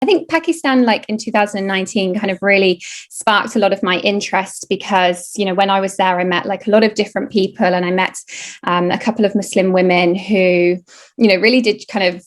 I think Pakistan, like in 2019, kind of really sparked a lot of my interest because, you know, when I was there, I met like a lot of different people, and I met a couple of Muslim women who, you know, really did kind of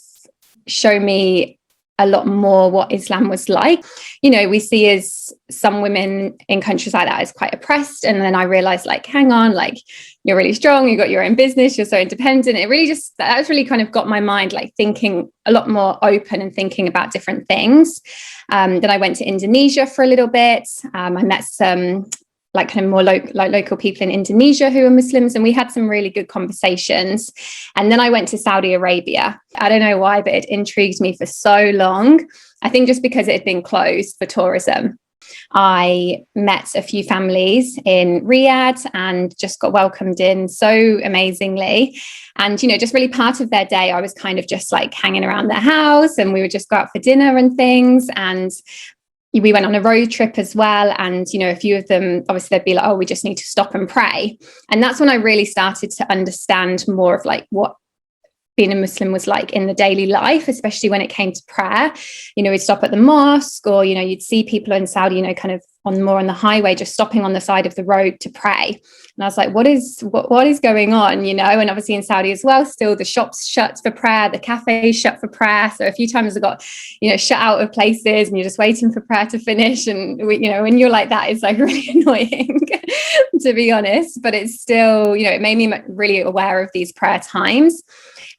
show me a lot more what Islam was like. You know, we see as some women in countries like that as quite oppressed. And then I realized, like, hang on, like, you're really strong, you got your own business, you're so independent. It really just, that's really kind of got my mind like thinking a lot more open and thinking about different things. Then I went to Indonesia for a little bit. I met some like kind of more local people in Indonesia who are Muslims, and we had some really good conversations. And then I went to Saudi Arabia. I don't know why, but it intrigued me for so long. I think just because it had been closed for tourism. I met a few families in Riyadh and just got welcomed in so amazingly. And, you know, just really part of their day, I was kind of just like hanging around their house, and we would just go out for dinner and things. And we went on a road trip as well. And, you know, a few of them, obviously, they'd be like, oh, we just need to stop and pray. And that's when I really started to understand more of like what being a Muslim was like in the daily life, especially when it came to prayer. You know, we'd stop at the mosque, or, you know, you'd see people in Saudi, you know, kind of on the highway, just stopping on the side of the road to pray. And I was like, what is going on, you know? And obviously in Saudi as well, still the shops shut for prayer, the cafes shut for prayer. So a few times I got, you know, shut out of places, and you're just waiting for prayer to finish. And you know, when you're like that, it's like really annoying, to be honest. But it's still, you know, it made me really aware of these prayer times.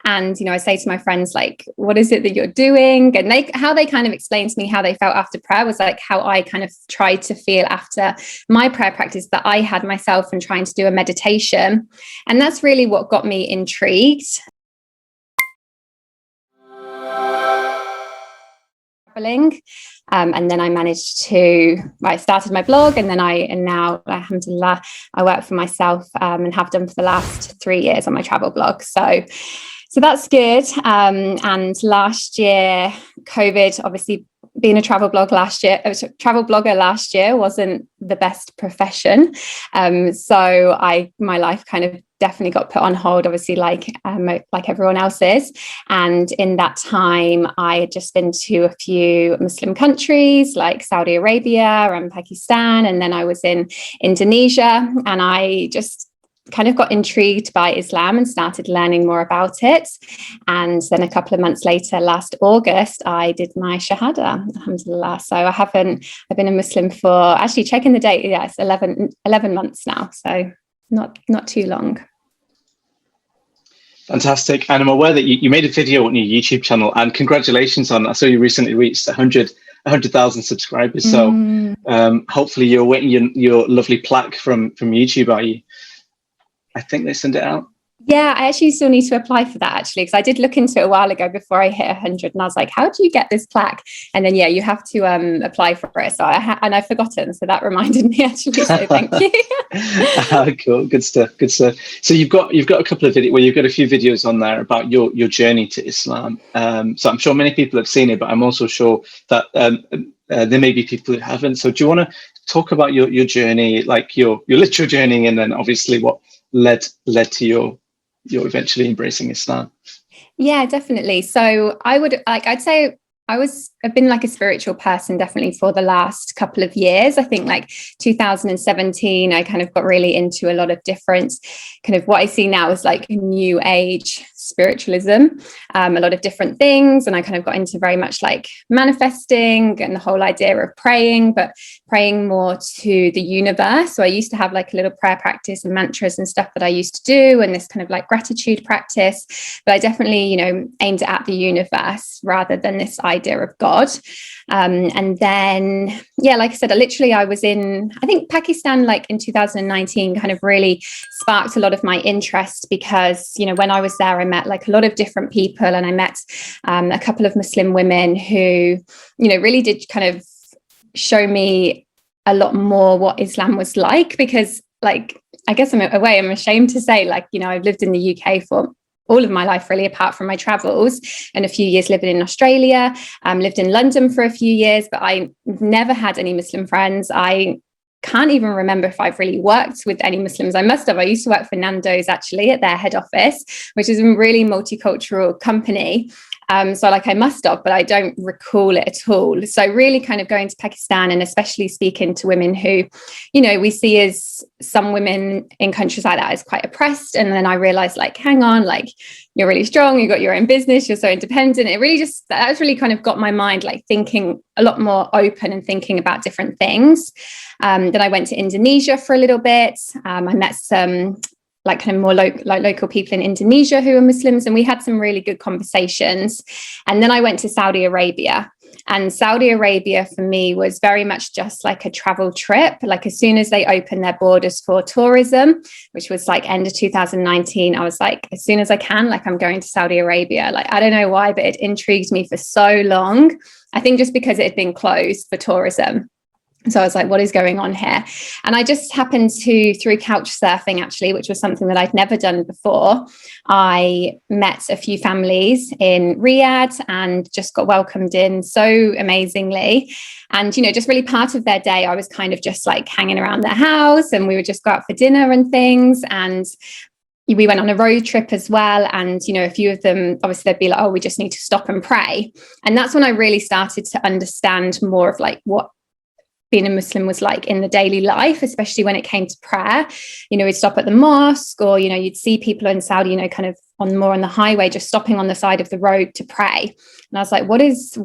And, you know, I say to my friends, like, what is it that you're doing? And how they kind of explained to me how they felt after prayer was like how I kind of tried to feel after my prayer practice that I had myself, and trying to do a meditation. And that's really what got me intrigued. And then I I started my blog, and now, alhamdulillah, I work for myself and have done for the last 3 years on my travel blog. So that's good. And last year, COVID, obviously being a travel blogger last year wasn't the best profession. So my life kind of definitely got put on hold, obviously, like everyone else's. And in that time, I had just been to a few Muslim countries like Saudi Arabia and Pakistan. And then I was in Indonesia, and I just kind of got intrigued by Islam and started learning more about it. And then a couple of months later, last August, I did my Shahada, alhamdulillah. So I've been a Muslim for, actually checking the date, yes, 11 months now. So not too long. Fantastic. And I'm aware that you made a video on your YouTube channel, and congratulations I saw you recently reached 100,000 subscribers. So hopefully you're waiting your lovely plaque from YouTube, are you? I think they send it out. Yeah, I actually still need to apply for that, actually, because I did look into it a while ago before I hit 100, and I was like, how do you get this plaque? And then, yeah, you have to apply for it. So I've forgotten. So that reminded me, actually. So thank you. Cool. Good stuff. So you've got a couple of videos, well, you've got a few videos on there about your journey to Islam. So I'm sure many people have seen it, but I'm also sure that there may be people who haven't. So do you want to talk about your journey, like your literal journey, and then obviously what led to your eventually embracing Islam? Yeah, definitely. So I'd say I've been like a spiritual person definitely for the last couple of years. I think like 2017, I kind of got really into a lot of different kind of what I see now as like new age spiritualism, a lot of different things. And I kind of got into very much like manifesting and the whole idea of praying, but praying more to the universe. So I used to have like a little prayer practice and mantras and stuff that I used to do, and this kind of like gratitude practice. But I definitely, you know, aimed it at the universe rather than this idea of God. And then, yeah, like I said, I was in, I think Pakistan, like in 2019, kind of really sparked a lot of my interest because, you know, when I was there, I met like a lot of different people, and I met a couple of Muslim women who, you know, really did kind of show me a lot more what Islam was like, because like, I guess I'm ashamed to say, like, you know, I've lived in the UK for all of my life, really, apart from my travels, and a few years living in Australia, lived in London for a few years, but I never had any Muslim friends. I can't even remember if I've really worked with any Muslims. I must have. I used to work for Nando's, actually, at their head office, which is a really multicultural company. So like I must have, but I don't recall it at all. So really kind of going to Pakistan and especially speaking to women who, you know, we see as some women in countries like that is quite oppressed. And then I realized, like, hang on, like, you're really strong, you've got your own business, you're so independent. It really just, that's really kind of got my mind like thinking a lot more open and thinking about different things. Then I went to Indonesia for a little bit. I met some like kind of more local people in Indonesia who are Muslims, and we had some really good conversations. And then I went to Saudi Arabia. And Saudi Arabia for me was very much just like a travel trip. Like as soon as they opened their borders for tourism, which was like end of 2019, I was like, as soon as I can, like I'm going to Saudi Arabia. Like, I don't know why, but it intrigued me for so long. I think just because it had been closed for tourism. So I was like, what is going on here? And I just happened to, through couch surfing, actually, which was something that I'd never done before, I met a few families in Riyadh and just got welcomed in so amazingly. And, you know, just really part of their day, I was kind of just like hanging around their house, and we would just go out for dinner and things. And we went on a road trip as well. And, you know, a few of them, obviously they'd be like, oh, we just need to stop and pray. And that's when I really started to understand more of like what being a Muslim was like in the daily life, especially when it came to prayer. You know, we'd stop at the mosque, or, you know, you'd see people in Saudi, you know, kind of on the highway, just stopping on the side of the road to pray. And I was like, what is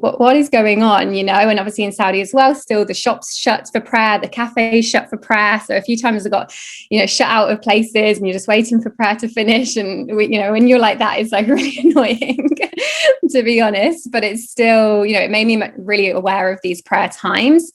going on, you know? And obviously in Saudi as well, still the shops shut for prayer, the cafes shut for prayer. So a few times I got, you know, shut out of places, and you're just waiting for prayer to finish. And, you know, when you're like that, it's like really annoying, to be honest. But it's still, you know, it made me really aware of these prayer times.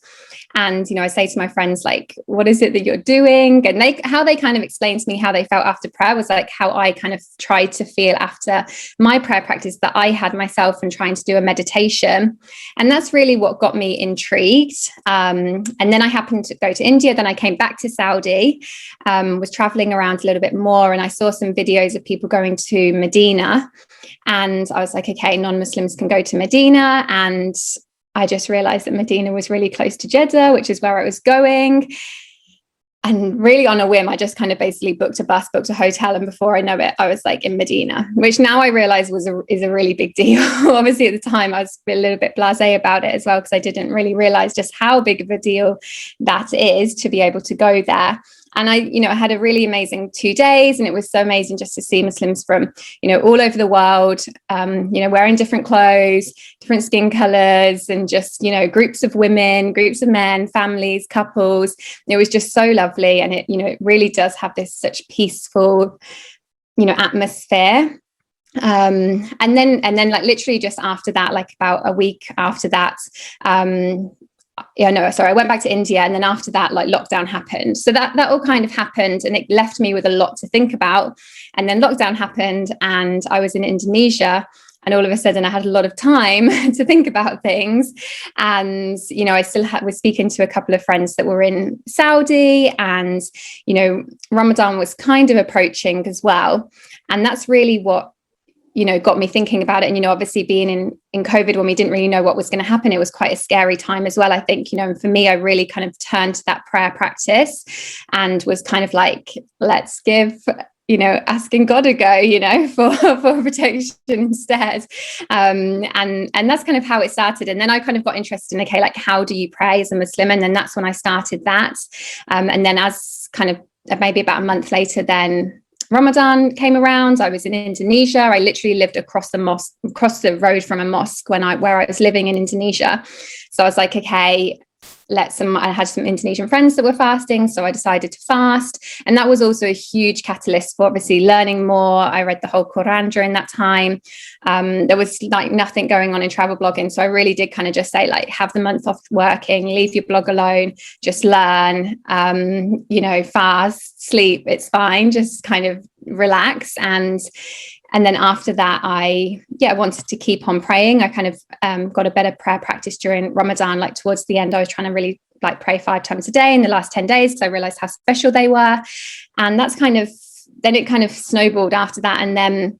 And, you know, I say to my friends, like, what is it that you're doing? And how they kind of explained to me how they felt after prayer was like how I kind of tried to feel after my prayer practice that I had myself, and trying to do a meditation. And that's really what got me intrigued. And then I happened to go to India. Then I came back to Saudi, was traveling around a little bit more. And I saw some videos of people going to Medina. And I was like, okay, non-Muslims can go to Medina. And I just realized that Medina was really close to Jeddah, which is where I was going. And really on a whim, I just kind of basically booked a bus, booked a hotel. And before I know it, I was like in Medina, which now I realize is a really big deal. Obviously at the time I was a little bit blasé about it as well, because I didn't really realize just how big of a deal that is to be able to go there. And I had a really amazing 2 days, and it was so amazing just to see Muslims from, you know, all over the world, wearing different clothes, different skin colors, and just, you know, groups of women, groups of men, families, couples. It was just so lovely. And it, you know, it really does have this such peaceful, you know, atmosphere. And then like literally just after that, like about a week after that, I went back to India, and then after that, like lockdown happened. So that all kind of happened, and it left me with a lot to think about. And then lockdown happened, and I was in Indonesia, and all of a sudden I had a lot of time to think about things. And, you know, I still was speaking to a couple of friends that were in Saudi, and, you know, Ramadan was kind of approaching as well. And that's really what, you know, got me thinking about it. And, you know, obviously being in COVID, when we didn't really know what was going to happen, it was quite a scary time as well, I think, you know. And for me, I really kind of turned to that prayer practice and was kind of like, let's give, you know, asking God a go, you know, for protection instead. And that's kind of how it started. And then I kind of got interested in, okay, like, how do you pray as a Muslim? And then that's when I started that. And then as kind of maybe about a month later, then Ramadan came around. I was in Indonesia. I literally lived across the road from a mosque where I was living in Indonesia. So I was like, okay, I had some Indonesian friends that were fasting, so I decided to fast. And that was also a huge catalyst for obviously learning more. I read the whole Quran during that time. There was like nothing going on in travel blogging, so I really did kind of just say, like, have the month off working, leave your blog alone, just learn, fast, sleep, it's fine, just kind of relax. And then after that, I wanted to keep on praying. I kind of got a better prayer practice during Ramadan. Like towards the end, I was trying to really like pray 5 times a day in the last 10 days, because I realized how special they were. And that's then it kind of snowballed after that. And then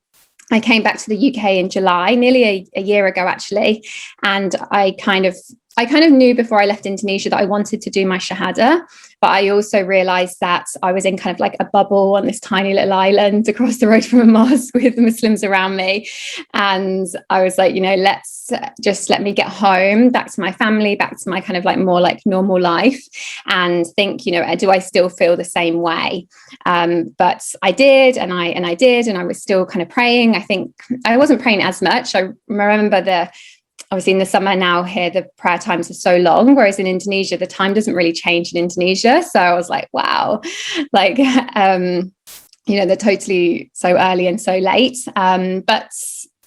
I came back to the UK in July, nearly a year ago, actually. And I kind of I kind of knew before I left Indonesia that I wanted to do my Shahada, but I also realized that I was in kind of like a bubble on this tiny little island across the road from a mosque with the Muslims around me. And I was like, let's just let me get home, back to my family, back to my kind of like more like normal life, and think, do I still feel the same way? But I did, and I did, and I was still kind of praying. I think I wasn't praying as much. I remember obviously in the summer now here, the prayer times are so long, whereas in Indonesia, the time doesn't really change in Indonesia. So I was like, wow, like, they're totally so early and so late. But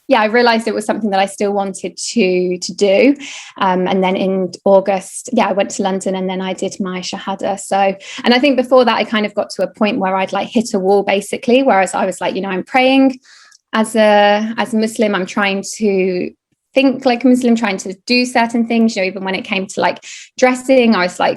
yeah, I realized it was something that I still wanted to do. And then in August, I went to London, and then I did my Shahada. So, and I think before that, I kind of got to a point where I'd like hit a wall, basically, whereas I was like, I'm praying as a Muslim, I'm trying to think like a Muslim, trying to do certain things, even when it came to like dressing, I was like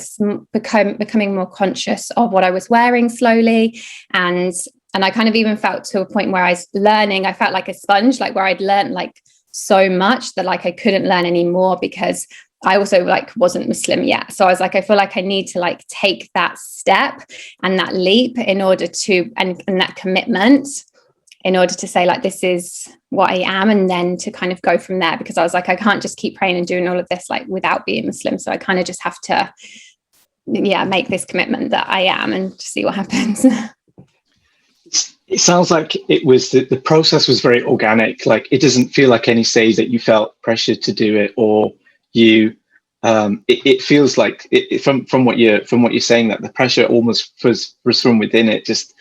becoming more conscious of what I was wearing slowly. And I kind of even felt to a point where I was learning, I felt like a sponge, like where I'd learned like so much that like I couldn't learn anymore, because I also like wasn't Muslim yet. So I was like, I feel like I need to like take that step and that leap in order to, and that commitment in order to say like, this is what I am, and then to kind of go from there, because I was like, I can't just keep praying and doing all of this like without being Muslim. So I kind of just have to, make this commitment that I am, and just see what happens. It sounds like it was the process was very organic. Like, it doesn't feel like any stage that you felt pressured to do it, or you. It feels like from what you're saying, that the pressure almost was from within it. Just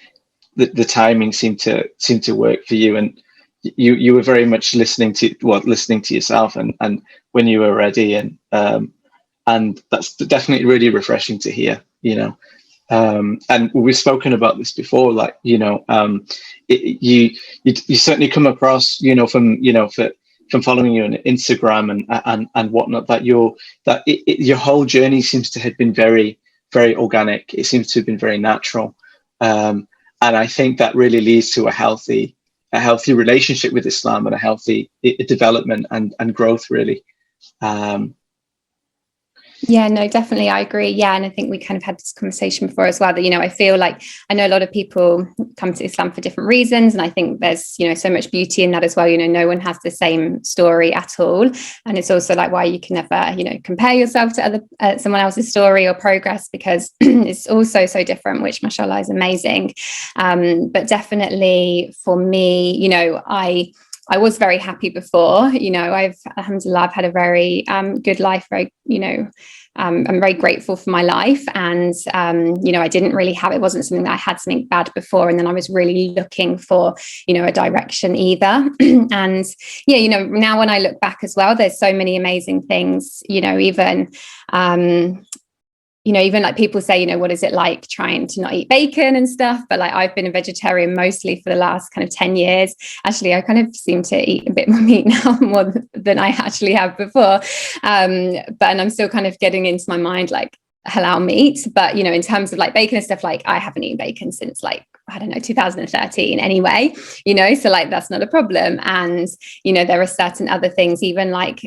the timing seemed to work for you, and you were very much listening to yourself, and when you were ready, and that's definitely really refreshing to hear. And we've spoken about this before, like, you certainly come across, from following you on Instagram and whatnot, that your whole journey seems to have been very, very organic. It seems to have been very natural. And I think that really leads to a healthy relationship with Islam, and a healthy development and growth, really. Yeah, no, definitely. I agree. Yeah. And I think we kind of had this conversation before as well, that, I feel like I know a lot of people come to Islam for different reasons. And I think there's, so much beauty in that as well. No one has the same story at all. And it's also like why you can never, compare yourself to someone else's story or progress, because it's also so different, which mashallah is amazing. But definitely for me, I was very happy before, alhamdulillah, I've had a very good life, very, I'm very grateful for my life. And, I didn't really it wasn't something that I had something bad before. And then I was really looking for, a direction either. And now when I look back as well, there's so many amazing things, even like people say, what is it like trying to not eat bacon and stuff? But like, I've been a vegetarian mostly for the last kind of 10 years. Actually, I kind of seem to eat a bit more meat now, more than I actually have before. And I'm still kind of getting into my mind, like halal meat. But, in terms of like bacon and stuff, like I haven't eaten bacon since like, I don't know, 2013 anyway, so like, that's not a problem. And, there are certain other things, even like,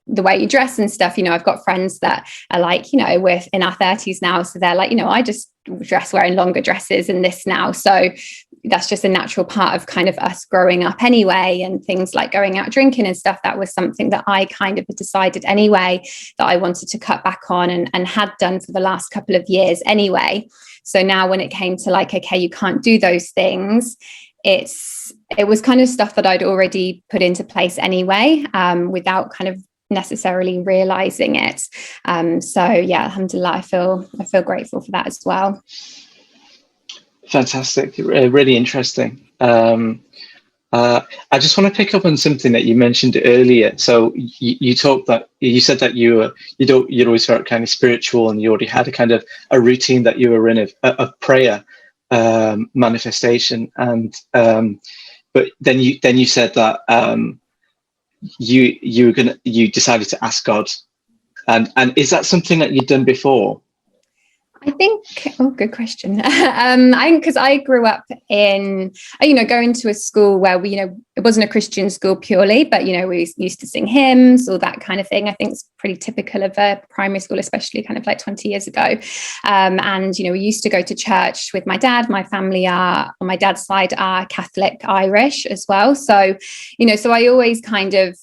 the way you dress and stuff, I've got friends that are like, we're in our 30s now. So they're like, I just dress wearing longer dresses and this now. So that's just a natural part of kind of us growing up anyway. And things like going out drinking and stuff, that was something that I kind of decided anyway that I wanted to cut back on, and had done for the last couple of years anyway. So now when it came to like, okay, you can't do those things, it was kind of stuff that I'd already put into place anyway, without kind of necessarily realizing it. So yeah, alhamdulillah, I feel grateful for that as well. Fantastic. Really interesting. I just want to pick up on something that you mentioned earlier. So you said that you'd always felt kind of spiritual, and you already had a kind of a routine that you were in of prayer, manifestation, and but then you said that you decided to ask God, and is that something that you'd done before? I think, good question. I think because I grew up in, going to a school where we, it wasn't a Christian school purely, but, we used to sing hymns, all that kind of thing. I think it's pretty typical of a primary school, especially kind of like 20 years ago. And, we used to go to church with my dad. My family are, on my dad's side, are Catholic Irish as well. So, so I always kind of,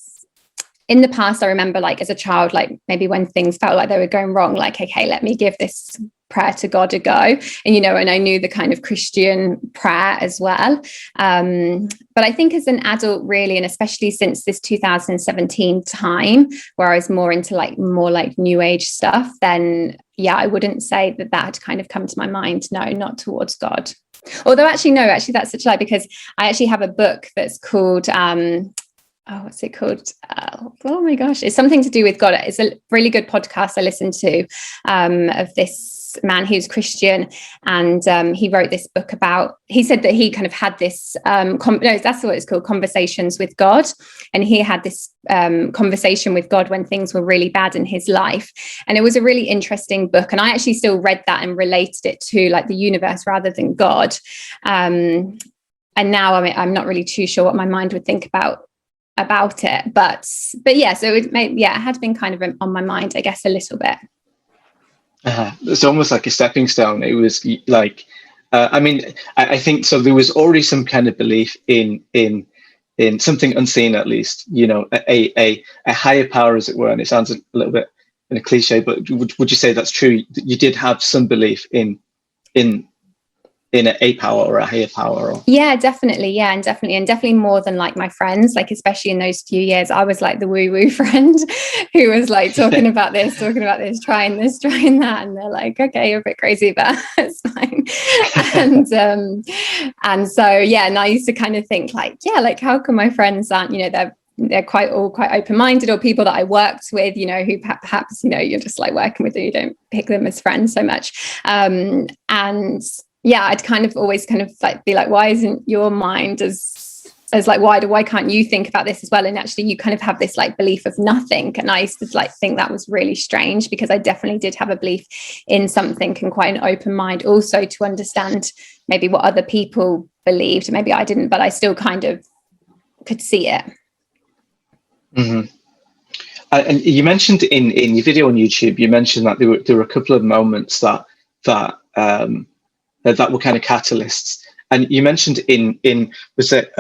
in the past, I remember like as a child, like maybe when things felt like they were going wrong, like, okay, let me give this prayer to God a go. And, and I knew the kind of Christian prayer as well. But I think as an adult, really, and especially since this 2017 time where I was more into more new age stuff, then yeah, I wouldn't say that had kind of come to my mind. No, not towards God. Although actually, that's such a lie, because I actually have a book that's called, what's it called? Oh my gosh, it's something to do with God. It's a really good podcast I listened to of this man who's Christian, and he wrote this book about, he said that he kind of had this that's what it's called, Conversations with God, and he had this conversation with God when things were really bad in his life. And it was a really interesting book, and I actually still read that and related it to like the universe rather than God. And now I'm not really too sure what my mind would think about it, but yeah, so it had been kind of on my mind, I guess, a little bit. It's almost like a stepping stone. It was like, I think so. There was already some kind of belief in something unseen, at least, a higher power, as it were. And it sounds a little bit in a cliche, but would you say that's true? You did have some belief in a power or a higher power? Or... Yeah, definitely. And definitely more than like my friends, like especially in those few years, I was like the woo-woo friend who was like talking about this, trying that, and they're like, okay, you're a bit crazy, but it's fine. And so yeah, and I used to kind of think like, yeah, like how come my friends aren't, they're quite open-minded, or people that I worked with, who perhaps, you're just like working with them, you don't pick them as friends so much. And yeah, I'd kind of always kind of like be like, why isn't your mind as like, why can't you think about this as well? And actually you kind of have this like belief of nothing. And I used to like think that was really strange, because I definitely did have a belief in something and quite an open mind also to understand maybe what other people believed. Maybe I didn't, but I still kind of could see it. Mm-hmm. And you mentioned in your video on YouTube, you mentioned that there were a couple of moments that were kind of catalysts. And you mentioned was it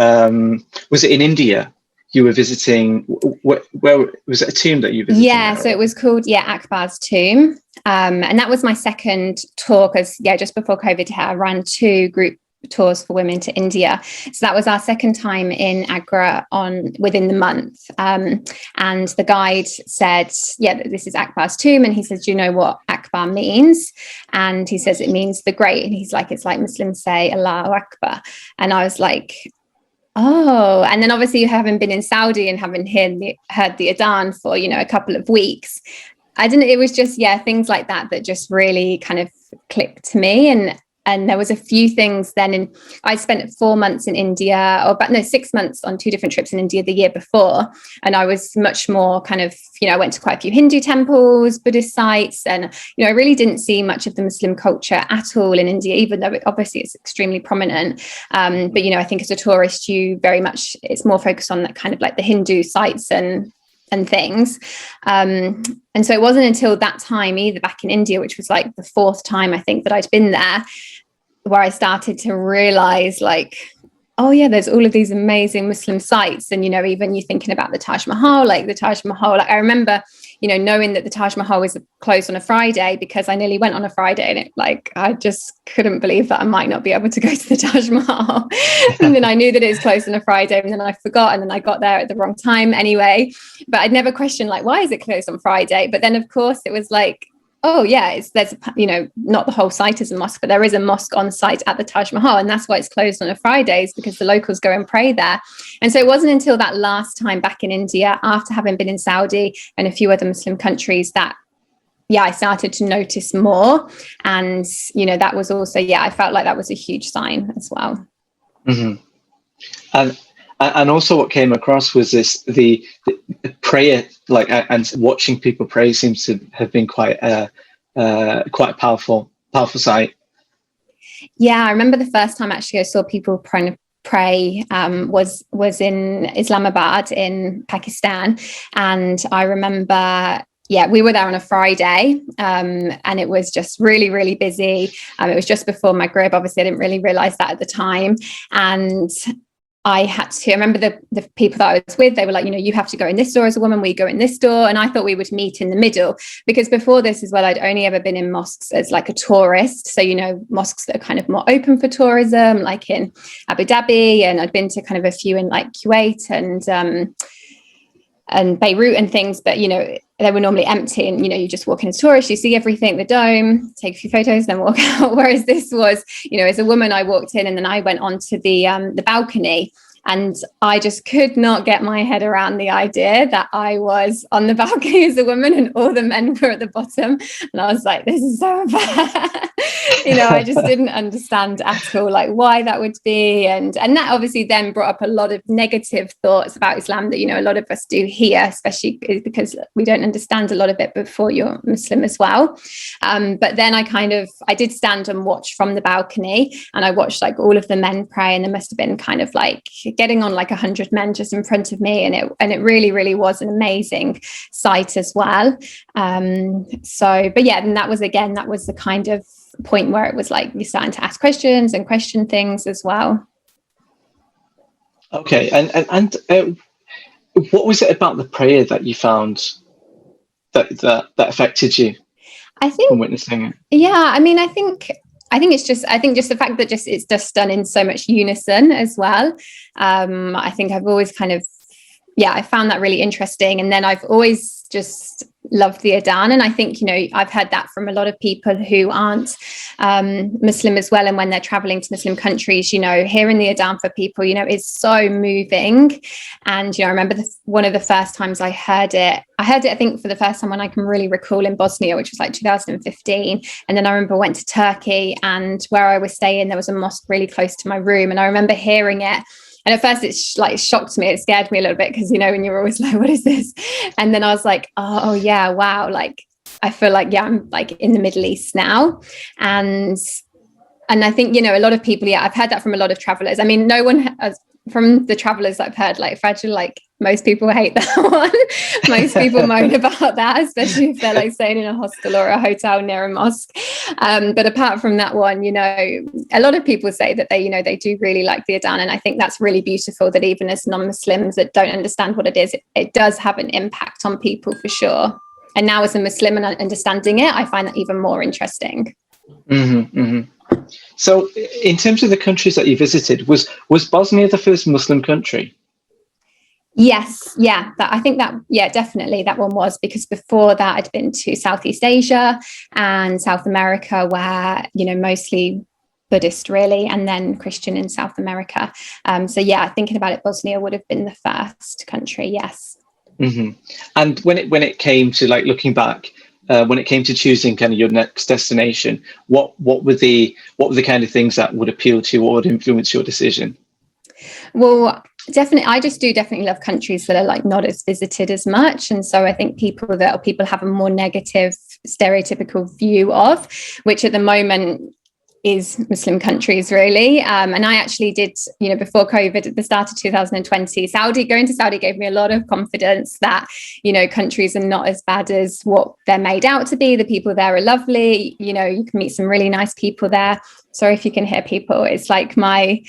in India you were visiting? Where was it, a tomb that you visited? Yeah, so it was called Akbar's tomb, and that was my second tour, because just before COVID hit, I ran 2 group tours for women to India. So that was our second time in Agra within the month. And the guide said, this is Akbar's tomb. And he says, do you know what Akbar means? And he says, it means the great. And he's like, it's like Muslims say Allahu Akbar. And I was like, oh, and then obviously having been in Saudi and having heard the Adhan for, a couple of weeks, it was just, things like that just really kind of clicked to me. And there was a few things then, and I spent 4 months in India, 6 months on 2 different trips in India the year before. And I was much more kind of, I went to quite a few Hindu temples, Buddhist sites, and, I really didn't see much of the Muslim culture at all in India, even though obviously it's extremely prominent. But, I think as a tourist, it's more focused on that kind of like the Hindu sites and things. And so it wasn't until that time either, back in India, which was like the 4th time I think that I'd been there, where I started to realize like, oh yeah, there's all of these amazing Muslim sites. And, even you thinking about the Taj Mahal, like I remember, knowing that the Taj Mahal was closed on a Friday, because I nearly went on a Friday, and I just couldn't believe that I might not be able to go to the Taj Mahal. And then I knew that it was closed on a Friday, and then I forgot, and then I got there at the wrong time anyway. But I'd never questioned like, why is it closed on Friday? But then of course it was like, oh yeah, there's not the whole site is a mosque, but there is a mosque on site at the Taj Mahal, and that's why it's closed on a Fridays, because the locals go and pray there. And so it wasn't until that last time back in India, after having been in Saudi and a few other Muslim countries, that I started to notice more. And that was also I felt like that was a huge sign as well. Mm-hmm. And also what came across was the prayer, like, and watching people pray seems to have been quite a powerful powerful sight. Yeah, I remember the first time actually I saw people pray was in Islamabad in Pakistan, and I remember, yeah, we were there on a Friday, and it was just really, really busy. It was just before Maghrib. Obviously, I didn't really realize that at the time, and I remember the people that I was with, they were like, you have to go in this door as a woman, we go in this door. And I thought we would meet in the middle, because before this as well, I'd only ever been in mosques as like a tourist. So, mosques that are kind of more open for tourism, like in Abu Dhabi, and I'd been to kind of a few in like Kuwait and Beirut and things, but they were normally empty, and you just walk in as a tourist, you see everything, the dome, take a few photos, then walk out. Whereas this was, as a woman, I walked in and then I went onto the balcony, and I just could not get my head around the idea that I was on the balcony as a woman and all the men were at the bottom. And I was like, this is so bad. I just didn't understand at all like why that would be. And that obviously then brought up a lot of negative thoughts about Islam that, a lot of us do here, especially because we don't understand a lot of it before you're Muslim as well. But then I did stand and watch from the balcony, and I watched like all of the men pray, and there must have been kind of like getting on like 100 men just in front of me, and it really, really was an amazing sight as well. But yeah, and that was the kind of point where it was like you're starting to ask questions and question things as well. Okay, and what was it about the prayer that you found that affected you? I think from witnessing it. Yeah, I mean, I think it's just the fact that it's just done in so much unison as well. I think I've always I found that really interesting. And then I've always just loved the Adhan. And I think, I've heard that from a lot of people who aren't Muslim as well. And when they're traveling to Muslim countries, hearing the Adhan for people, is so moving. And, I remember one of the first times I heard it, I think for the first time when I can really recall in Bosnia, which was like 2015. And then I remember I went to Turkey, and where I was staying, there was a mosque really close to my room. And I remember hearing it. And at first it shocked me. It scared me a little bit because, when you're always like, what is this? And then I was like, oh yeah, wow. Like, I feel like, yeah, I'm like in the Middle East now. And I think, a lot of people, yeah, I've heard that from a lot of travelers. I mean, no one has, from the travelers that I've heard, like Fragile, like most people hate that one. Most people moan about that, especially if they're like staying in a hostel or a hotel near a mosque. But apart from that one, a lot of people say that they do really like the Adhan. And I think that's really beautiful that even as non-Muslims that don't understand what it is, it does have an impact on people for sure. And now as a Muslim and understanding it, I find that even more interesting. Mm-hmm, mm-hmm. So in terms of the countries that you visited, was Bosnia the first Muslim country? Yes. Yeah. Definitely that one was, because before that I'd been to Southeast Asia and South America, where, mostly Buddhist really, and then Christian in South America. So yeah, thinking about it, Bosnia would have been the first country. Yes. Mm-hmm. And when it came to like looking back, when it came to choosing kind of your next destination, what were the kind of things that would appeal to you, or would influence your decision? Well, I just do definitely love countries that are like not as visited as much. And so I think people have a more negative stereotypical view of, which at the moment is Muslim countries really. And I actually did, before COVID at the start of 2020, going to Saudi gave me a lot of confidence that, countries are not as bad as what they're made out to be. The people there are lovely. You can meet some really nice people there. Sorry if you can hear people. It's like my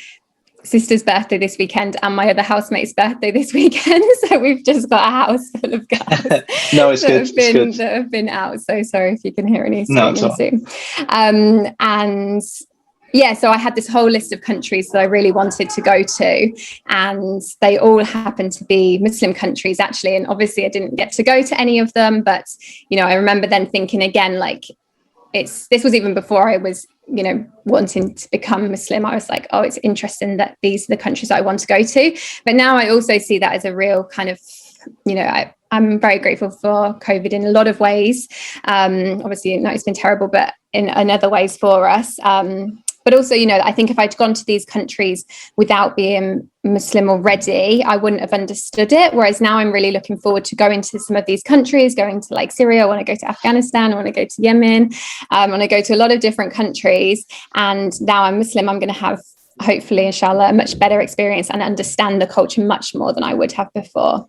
sister's birthday this weekend and my other housemate's birthday this weekend, so we've just got a house full of girls. No, it's good. That have been out. So sorry if you can hear any screaming soon. And yeah, so I had this whole list of countries that I really wanted to go to, and they all happened to be Muslim countries actually. And obviously I didn't get to go to any of them, but I remember then thinking again, like this was even before I was wanting to become Muslim. I was like, oh, it's interesting that these are the countries I want to go to. But now I also see that as a real kind of, I'm very grateful for COVID in a lot of ways. Obviously, it's been terrible, but in other ways for us. But also, you know, I think if I'd gone to these countries without being Muslim already, I wouldn't have understood it. Whereas now I'm really looking forward to going to some of these countries, going to like Syria, I want to go to Afghanistan, I want to go to Yemen, I want to go to a lot of different countries. And now I'm Muslim, I'm going to have, hopefully, inshallah, a much better experience and understand the culture much more than I would have before.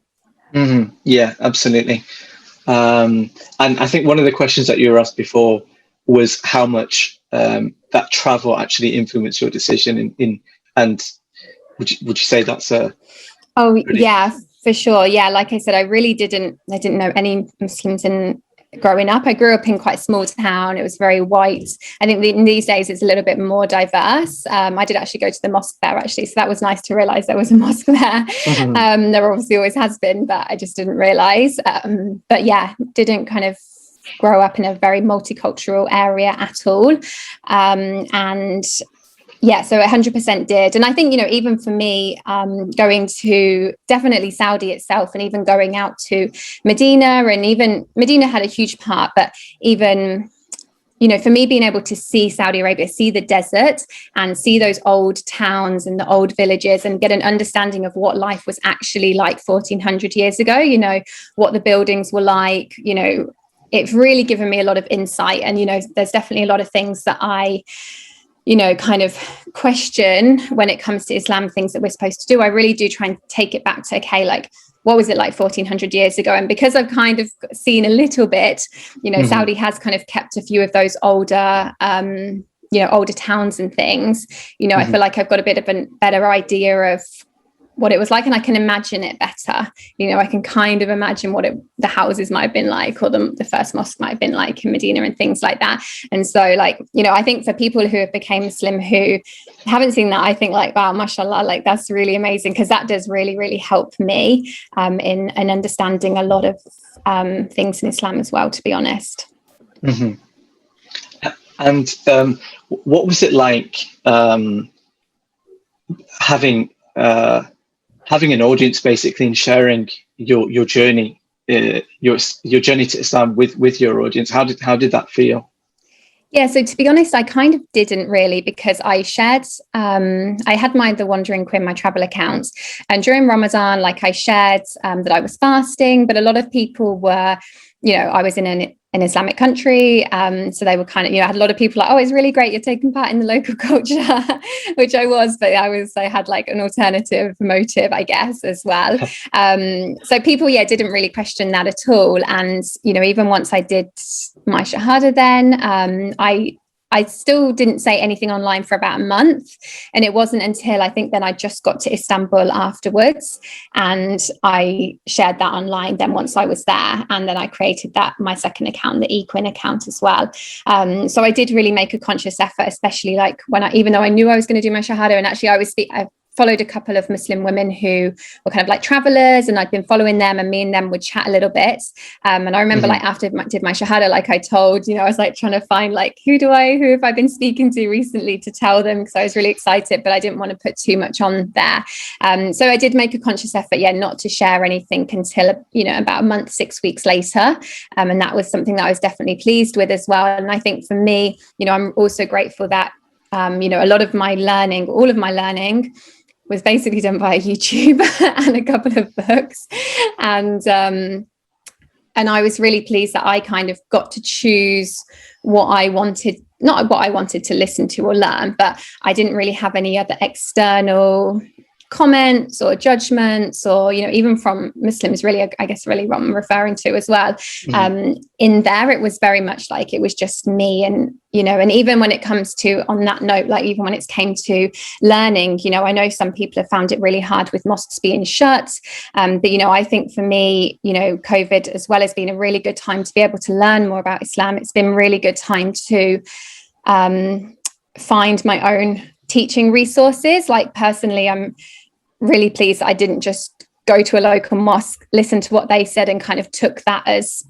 Mm-hmm. Yeah, absolutely. And I think one of the questions that you were asked before was how much that travel actually influenced your decision and would you say that's a yeah, for sure. Yeah, like I said, I didn't know any Muslims growing up. I grew up in quite a small town. It was very white. I think in these days it's a little bit more diverse. I did actually go to the mosque there actually, so that was nice to realize there was a mosque there. Mm-hmm. There obviously always has been, but I just didn't realize. But yeah, didn't kind of grow up in a very multicultural area at all. And yeah, so 100% did. And I think, you know, even for me, going to definitely Saudi itself and even going out to Medina, and even Medina had a huge part, but even, you know, for me being able to see Saudi Arabia, see the desert and see those old towns and the old villages and get an understanding of what life was actually like 1400 years ago, you know, what the buildings were like, you know, it's really given me a lot of insight. And, you know, there's definitely a lot of things that I, you know, kind of question when it comes to Islam, things that we're supposed to do. I really do try and take it back to, okay, like, what was it like 1400 years ago? And because I've kind of seen a little bit, you know, mm-hmm. Saudi has kind of kept a few of those older, you know, older towns and things, you know, mm-hmm. I feel like I've got a bit of a better idea of what it was like, and I can imagine it better. You know, I can kind of imagine what the houses might have been like, or the first mosque might have been like in Medina and things like that. And so, like, you know, I think for people who have become Muslim who haven't seen that, I think like, wow, mashallah, like that's really amazing, because that does really, really help me in understanding a lot of things in Islam as well, to be honest. Mm-hmm. And what was it like having an audience basically and sharing your journey, your journey to Islam with your audience? How did that feel? Yeah, so to be honest, I kind of didn't really, because I shared, I had The Wandering Queen, my travel account, and during Ramadan, like I shared that I was fasting, but a lot of people were, you know, I was in an Islamic country, so they were kind of, you know, I had a lot of people like, oh, it's really great you're taking part in the local culture, which I was, but I had like an alternative motive, I guess, as well. So people, yeah, didn't really question that at all. And, you know, even once I did my Shahada then, I still didn't say anything online for about a month. And it wasn't until I think then I just got to Istanbul afterwards, and I shared that online then once I was there. And then I created my second account, the eQueen account as well. So I did really make a conscious effort, especially like even though I knew I was going to do my Shahada, and actually I followed a couple of Muslim women who were kind of like travelers, and I'd been following them, and me and them would chat a little bit. And I remember like after I did my Shahada, like I told, you know, I was like trying to find like, who have I been speaking to recently to tell them, because I was really excited, but I didn't want to put too much on there. So I did make a conscious effort, not to share anything until, you know, about a month, 6 weeks later. And that was something that I was definitely pleased with as well. And I think for me, you know, I'm also grateful that, you know, all of my learning was basically done via YouTube and a couple of books. And I was really pleased that I kind of got to choose what I wanted, not what I wanted to listen to or learn, but I didn't really have any other external comments or judgments, or, you know, even from Muslims, really, I guess really what I'm referring to as well. In there, it was very much like it was just me. And, you know, and even when it comes to, on that note, like even when it came to learning, you know, I know some people have found it really hard with mosques being shut. But, you know, I think for me, you know, COVID as well has been a really good time to be able to learn more about Islam. It's been a really good time to find my own teaching resources. Like personally, I'm really pleased that I didn't just go to a local mosque, listen to what they said, and kind of took that as,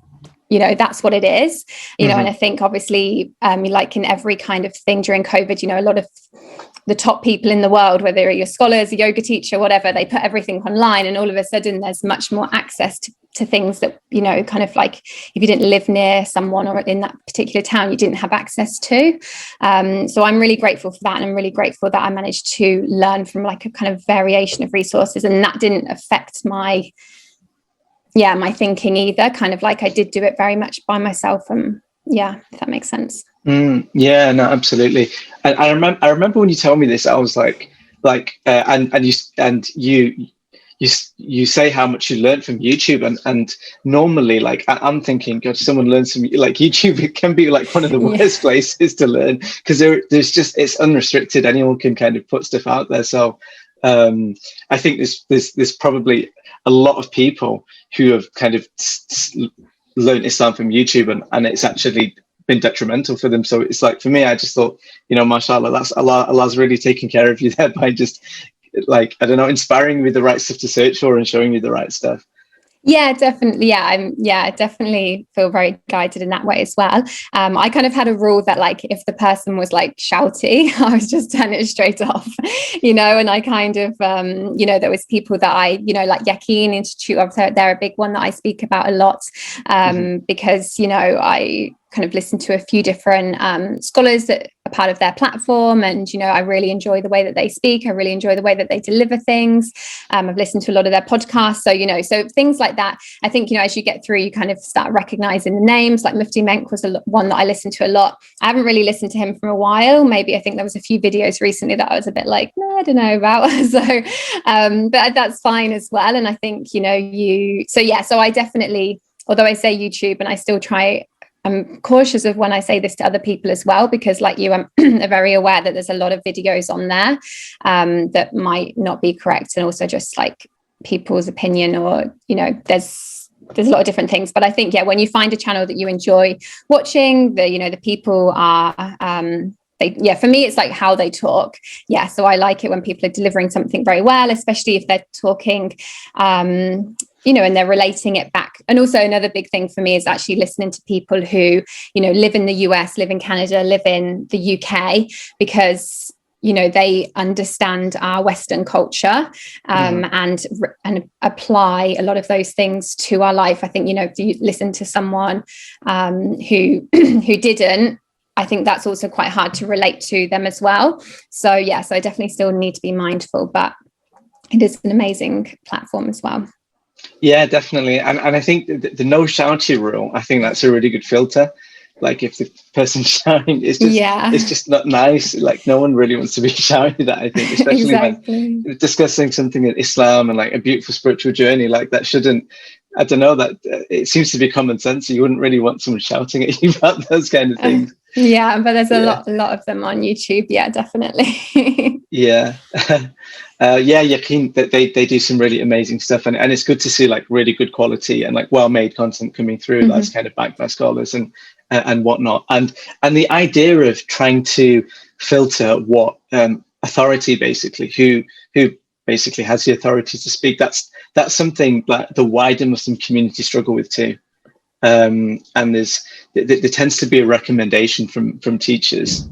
you know, that's what it is, you know. And I think obviously, like in every kind of thing during COVID, you know, a lot of the top people in the world, whether you're scholars, a yoga teacher, whatever, they put everything online, and all of a sudden there's much more access to to things that, you know, kind of like if you didn't live near someone or in that particular town, you didn't have access to. So I'm really grateful for that. And I'm really grateful that I managed to learn from like a kind of variation of resources, and that didn't affect my thinking either. Kind of like I did do it very much by myself. If that makes sense. Yeah, no, absolutely. And I remember when you told me this, I was like, you say how much you learned from YouTube, and normally, like, I'm thinking, God, someone learns from like YouTube. It can be like one of the worst places to learn, because there's just, it's unrestricted. Anyone can kind of put stuff out there. So I think there's probably a lot of people who have kind of learned Islam from YouTube, and it's actually been detrimental for them. So it's like, for me, I just thought, you know, mashallah, that's Allah's really taking care of you there by just, like, I don't know, inspiring me the right stuff to search for and showing you the right stuff. Yeah, definitely. I definitely feel very guided in that way as well. I kind of had a rule that, like, if the person was like shouty, I was just turn it straight off, you know. And I kind of, you know, there was people that I, you know, like Yaqeen Institute, they're a big one that I speak about a lot, because, you know, I kind of listen to a few different scholars that are part of their platform, and, you know, I really enjoy the way that they speak. I really enjoy the way that they deliver things. I've listened to a lot of their podcasts, so, you know, so things like that. I think, you know, as you get through, you kind of start recognizing the names. Like Mufti Menk was one that I listened to a lot. I haven't really listened to him for a while. Maybe I think there was a few videos recently that I was a bit like, no, I don't know about. So, but that's fine as well. And I think, you know, so I definitely, although I say YouTube, and I still try, I'm cautious of when I say this to other people as well, because like you, I'm very aware that there's a lot of videos on there that might not be correct, and also just like people's opinion, or, you know, there's a lot of different things. But I think, when you find a channel that you enjoy watching, the people are, for me, it's like how they talk. Yeah. So I like it when people are delivering something very well, especially if they're talking, you know, and they're relating it back. And also another big thing for me is actually listening to people who, you know, live in the US, live in Canada, live in the UK, because, you know, they understand our Western culture, and apply a lot of those things to our life. I think, you know, if you listen to someone who didn't, I think that's also quite hard to relate to them as well. So I definitely still need to be mindful, but it is an amazing platform as well. Yeah, definitely. And I think the no shouty rule, I think that's a really good filter. Like, if the person's shouting, it's just not nice. Like, no one really wants to be shouted at, I think, especially when discussing something in Islam and like a beautiful spiritual journey. Like, that shouldn't, I don't know, that it seems to be common sense. You wouldn't really want someone shouting at you about those kind of things. Yeah, but there's a lot of them on YouTube. Yeah, definitely. Yeah. Yaqeen, they do some really amazing stuff, and it's good to see like really good quality and like well-made content coming through that's kind of backed by scholars and whatnot. And the idea of trying to filter what authority, basically, who basically has the authority to speak, that's something that the wider Muslim community struggle with too. And there tends to be a recommendation from teachers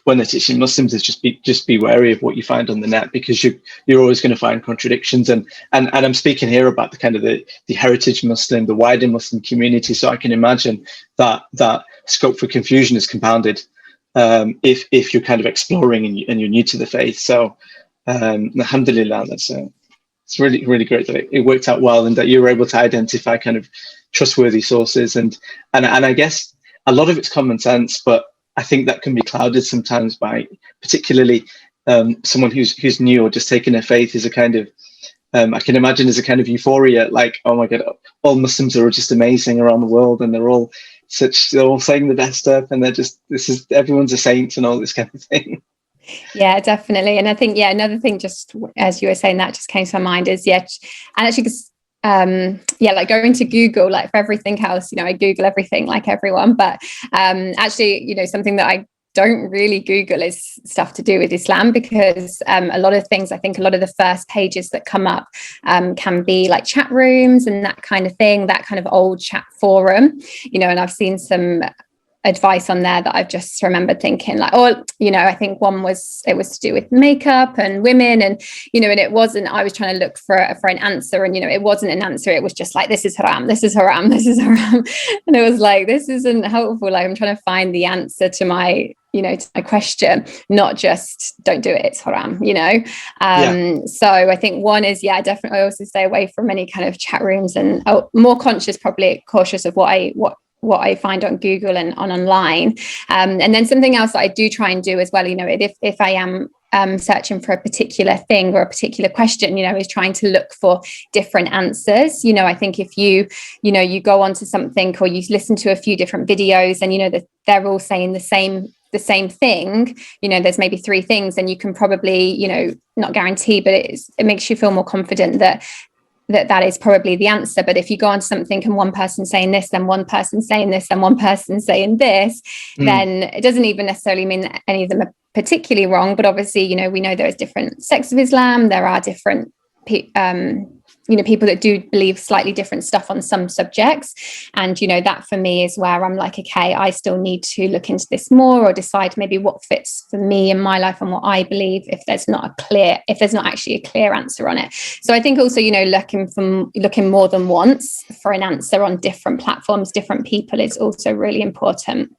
when they're teaching Muslims is just be wary of what you find on the net, because you're always going to find contradictions. And I'm speaking here about the kind of the heritage Muslim, the wider Muslim community. So I can imagine that scope for confusion is compounded if you're kind of exploring and you're new to the faith. So alhamdulillah, it's really, really great that it worked out well, and that you were able to identify kind of trustworthy sources, and I guess a lot of it's common sense, but I think that can be clouded sometimes by particularly someone who's new or just taking their faith is a kind of I can imagine as a kind of euphoria, like, oh my God, all Muslims are just amazing around the world, and they're all saying the best stuff, and everyone's a saint and all this kind of thing. Yeah, definitely. And I think, another thing, just as you were saying, that just came to my mind is, and actually, because like going to Google, like for everything else, you know, I Google everything like everyone, but actually, you know, something that I don't really Google is stuff to do with Islam, because a lot of things, I think a lot of the first pages that come up can be like chat rooms and that kind of thing, that kind of old chat forum, you know, and I've seen some advice on there that I've just remembered thinking like, oh, I think one was, it was to do with makeup and women, and and it wasn't, I was trying to look for an answer, and it wasn't an answer, it was just like, this is haram, this is haram, this is haram. And it was like, this isn't helpful. Like, I'm trying to find the answer to my to my question, not just don't do it, it's haram, So I think one is, definitely also stay away from any kind of chat rooms, and more conscious, probably cautious of what I find on Google and online. And then something else that I do try and do as well, if I am searching for a particular thing or a particular question, is trying to look for different answers. I think if you go onto something, or you listen to a few different videos, and that they're all saying the same thing, there's maybe three things, and you can probably, not guarantee, but it makes you feel more confident that is probably the answer. But if you go on something and one person saying this, then one person saying this, and one person saying this, then it doesn't even necessarily mean that any of them are particularly wrong. But obviously, we know there is different sects of Islam. There are different people that do believe slightly different stuff on some subjects. And, that for me is where I'm like, okay, I still need to look into this more, or decide maybe what fits for me in my life and what I believe, if there's not actually a clear answer on it. So I think also, looking more than once for an answer on different platforms, different people, is also really important.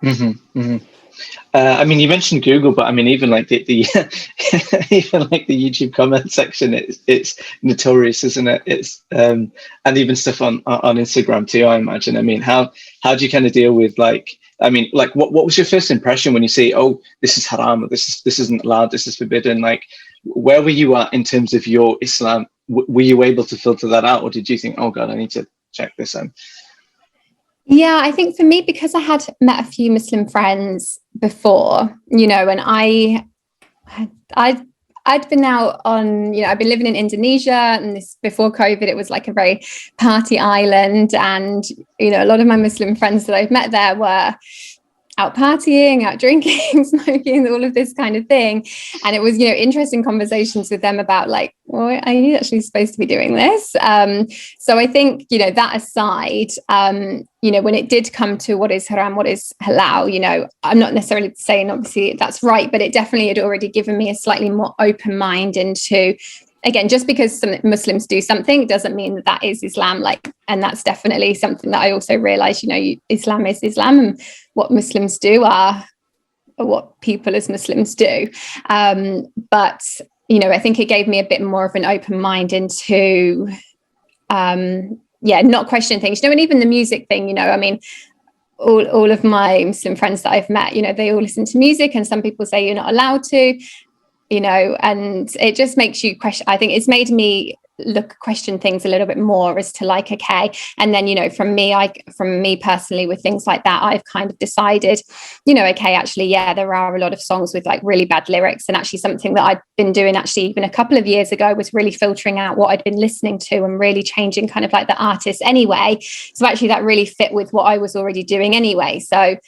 Mm-hmm, mm-hmm. I mean, you mentioned Google, but I mean, even like the even like the YouTube comment section, it's notorious, isn't it? It's and even stuff on Instagram too, I imagine. I mean, how do you kind of deal with what was your first impression when you say, oh, this is haram, or this isn't allowed, this is forbidden? Like, where were you at in terms of your Islam? Were you able to filter that out, or did you think, oh God, I need to check this out? Yeah, I think for me, because I had met a few Muslim friends before, and I'd been out on, I've been living in Indonesia, and this before COVID, it was like a very party island. And, a lot of my Muslim friends that I've met there were out partying, out drinking, smoking, all of this kind of thing. And it was, interesting conversations with them about like, well, are you actually supposed to be doing this? So I think, that aside, when it did come to what is haram, what is halal, I'm not necessarily saying obviously that's right, but it definitely had already given me a slightly more open mind into, again, just because some Muslims do something doesn't mean that is Islam. And that's definitely something that I also realized, Islam is Islam, and what Muslims do are what people as Muslims do. But, I think it gave me a bit more of an open mind into, not questioning things, and even the music thing, I mean, all of my Muslim friends that I've met, they all listen to music, and some people say you're not allowed to, and it just makes you question. I think it's made me question things a little bit more as to like, okay. And then, from me personally, with things like that, I've kind of decided, okay, actually, there are a lot of songs with like really bad lyrics. And actually something that I'd been doing actually even a couple of years ago was really filtering out what I'd been listening to and really changing kind of like the artist anyway. So actually that really fit with what I was already doing anyway. So,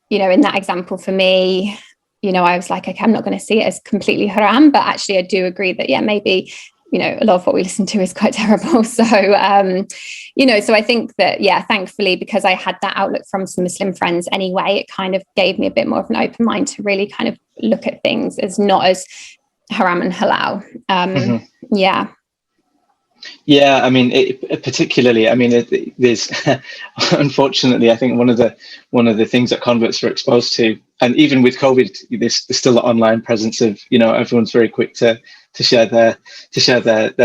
in that example for me, I was like, okay, I'm not going to see it as completely haram, but actually I do agree that, maybe, a lot of what we listen to is quite terrible. So, so I think that, thankfully, because I had that outlook from some Muslim friends anyway, it kind of gave me a bit more of an open mind to really kind of look at things as not as haram and halal. Yeah. Yeah, I mean, particularly, I mean, there's unfortunately, I think one of the things that converts are exposed to, and even with COVID, there's still an online presence of, everyone's very quick to share their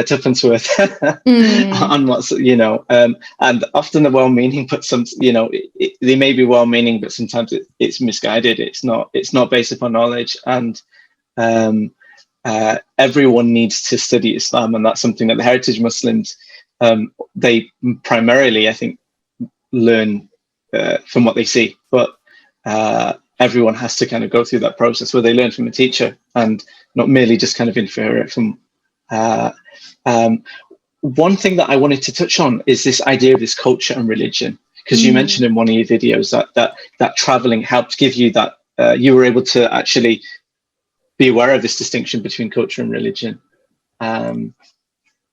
tuppence worth on what's, and often they're well-meaning, but some, they may be well-meaning, but sometimes it's misguided. It's not based upon knowledge, and everyone needs to study Islam, and that's something that the heritage Muslims, they primarily, I think, learn from what they see, but everyone has to kind of go through that process where they learn from a teacher and not merely just kind of infer it from. One thing that I wanted to touch on is this idea of this culture and religion, because you mentioned in one of your videos that traveling helped give you that, you were able to actually be aware of this distinction between culture and religion. Do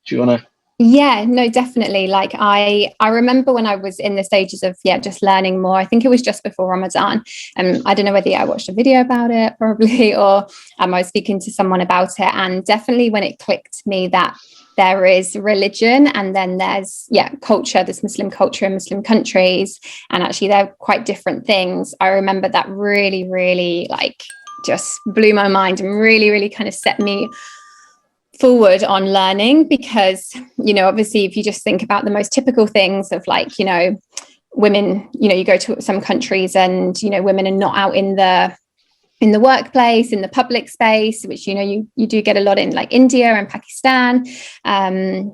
you want to Yeah, no, definitely. Like I remember when I was in the stages of just learning more. I think it was just before Ramadan. I don't know whether I watched a video about it probably, or I was speaking to someone about it. And definitely when it clicked to me that there is religion and then there's culture, this Muslim culture in Muslim countries, and actually they're quite different things. I remember that really, really like just blew my mind and really, really kind of set me forward on learning, because obviously if you just think about the most typical things of like women, you go to some countries and women are not out in the workplace, in the public space, which you do get a lot in like India and Pakistan, and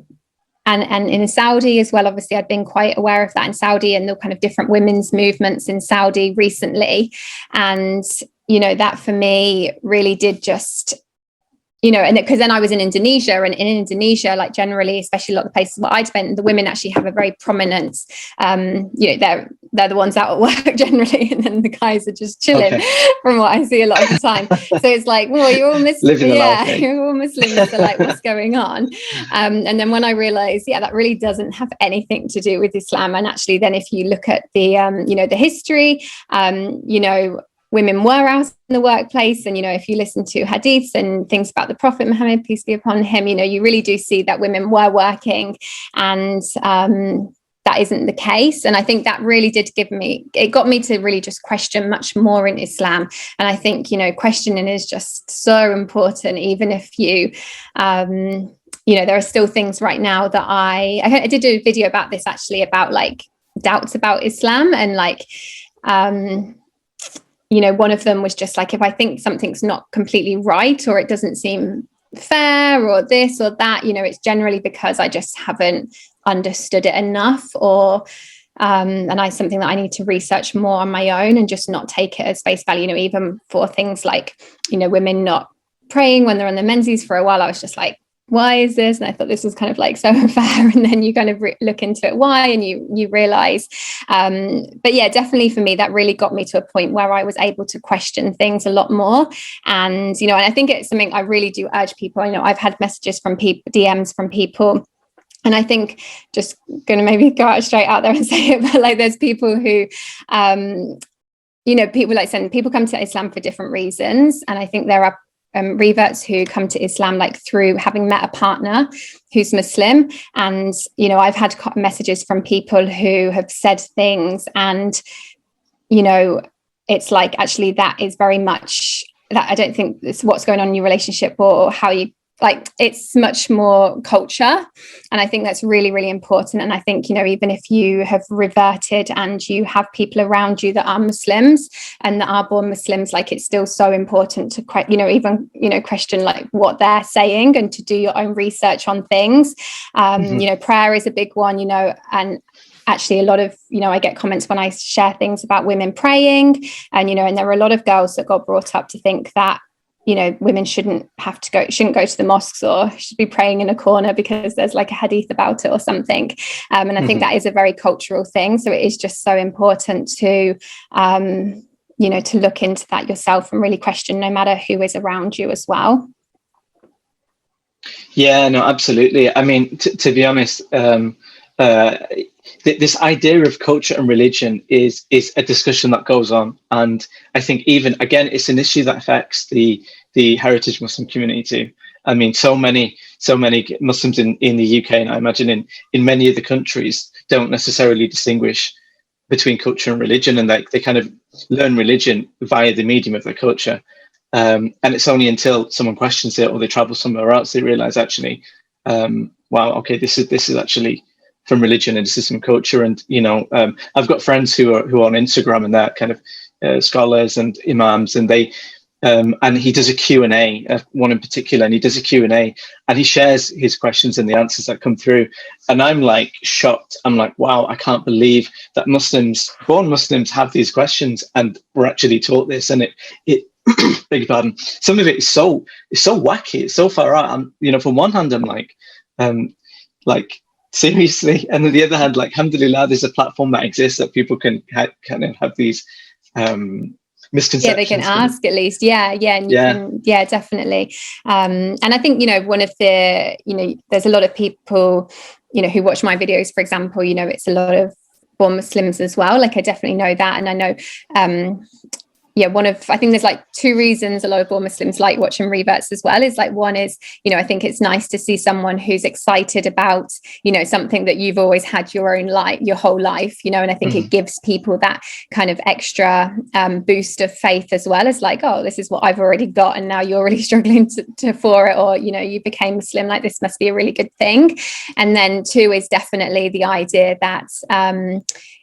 in Saudi as well. Obviously I'd been quite aware of that in Saudi and the kind of different women's movements in Saudi recently, and that for me really did just and because then I was in Indonesia, and in Indonesia, like generally, especially a lot of the places where I'd spent, the women actually have a very prominent, they're the ones out at work generally, and then the guys are just chilling, from what I see a lot of the time. So it's like, well, you're all Muslims, you're all Muslims, so like, what's going on? And then when I realized, that really doesn't have anything to do with Islam, and actually, then if you look at the, the history, women were out in the workplace. And, if you listen to hadiths and things about the Prophet Muhammad, peace be upon him, you really do see that women were working, and that isn't the case. And I think that really got me to really just question much more in Islam. And I think, questioning is just so important, even if you, there are still things right now that I did do a video about this actually, about like doubts about Islam, and like, one of them was just like, if I think something's not completely right, or it doesn't seem fair, or this or that, it's generally because I just haven't understood it enough, or and something that I need to research more on my own, and just not take it as face value. Even for things like, women not praying when they're on the menses, for a while I was just like, why is this? And I thought this was kind of like so unfair. And then you kind of look into it, why, and you realize. But yeah, definitely for me, that really got me to a point where I was able to question things a lot more. And, and I think it's something I really do urge people. I've had messages from people, DMs from people. And I think, just going to maybe go out straight out there and say it, but like there's people who, people come to Islam for different reasons. And I think there are reverts who come to Islam like through having met a partner who's Muslim. And, I've had messages from people who have said things, and, it's like, actually, that is very much that. I don't think it's what's going on in your relationship or how you, like, it's much more culture. And I think that's really, really important. And I think, even if you have reverted and you have people around you that are Muslims and that are born Muslims, like, it's still so important to, question like what they're saying, and to do your own research on things. Prayer is a big one, and actually a lot of, I get comments when I share things about women praying, and, and there are a lot of girls that got brought up to think that, women shouldn't go to the mosques, or should be praying in a corner because there's like a hadith about it or something. And I think that is a very cultural thing. So it is just so important to, to look into that yourself and really question, no matter who is around you as well. Yeah, no, absolutely. I mean, to be honest, this idea of culture and religion is a discussion that goes on, and I think even again, it's an issue that affects the heritage Muslim community too. I mean, so many Muslims in the UK, and I imagine in many of the countries, don't necessarily distinguish between culture and religion, and they kind of learn religion via the medium of their culture. And it's only until someone questions it or they travel somewhere else they realize, actually, wow, okay, this is actually from religion and this is from culture. And I've got friends who are on Instagram, and they're kind of scholars and imams, and they and he does a Q&A, one in particular, and he does a Q&A, and he shares his questions and the answers that come through. And I'm like shocked. I'm like, wow, I can't believe that born Muslims have these questions, and we're actually taught this. And it beg your pardon, some of it is so wacky, it's so far out. From one hand, I'm like, seriously, and on the other hand, like, alhamdulillah, there's a platform that exists that people can kind of have these misconceptions. They can ask at least. And you can, definitely. And I think, one of the, there's a lot of people, who watch my videos, for example, it's a lot of born Muslims as well. Like I definitely know that. And I know, I think there's like two reasons a lot of born Muslims like watching reverts as well. Is like, one is, I think it's nice to see someone who's excited about, something that you've always had your whole life, and I think it gives people that kind of extra boost of faith as well, as like, oh, this is what I've already got, and now you're really struggling for it, or, you became Muslim, like this must be a really good thing. And then two is definitely the idea that,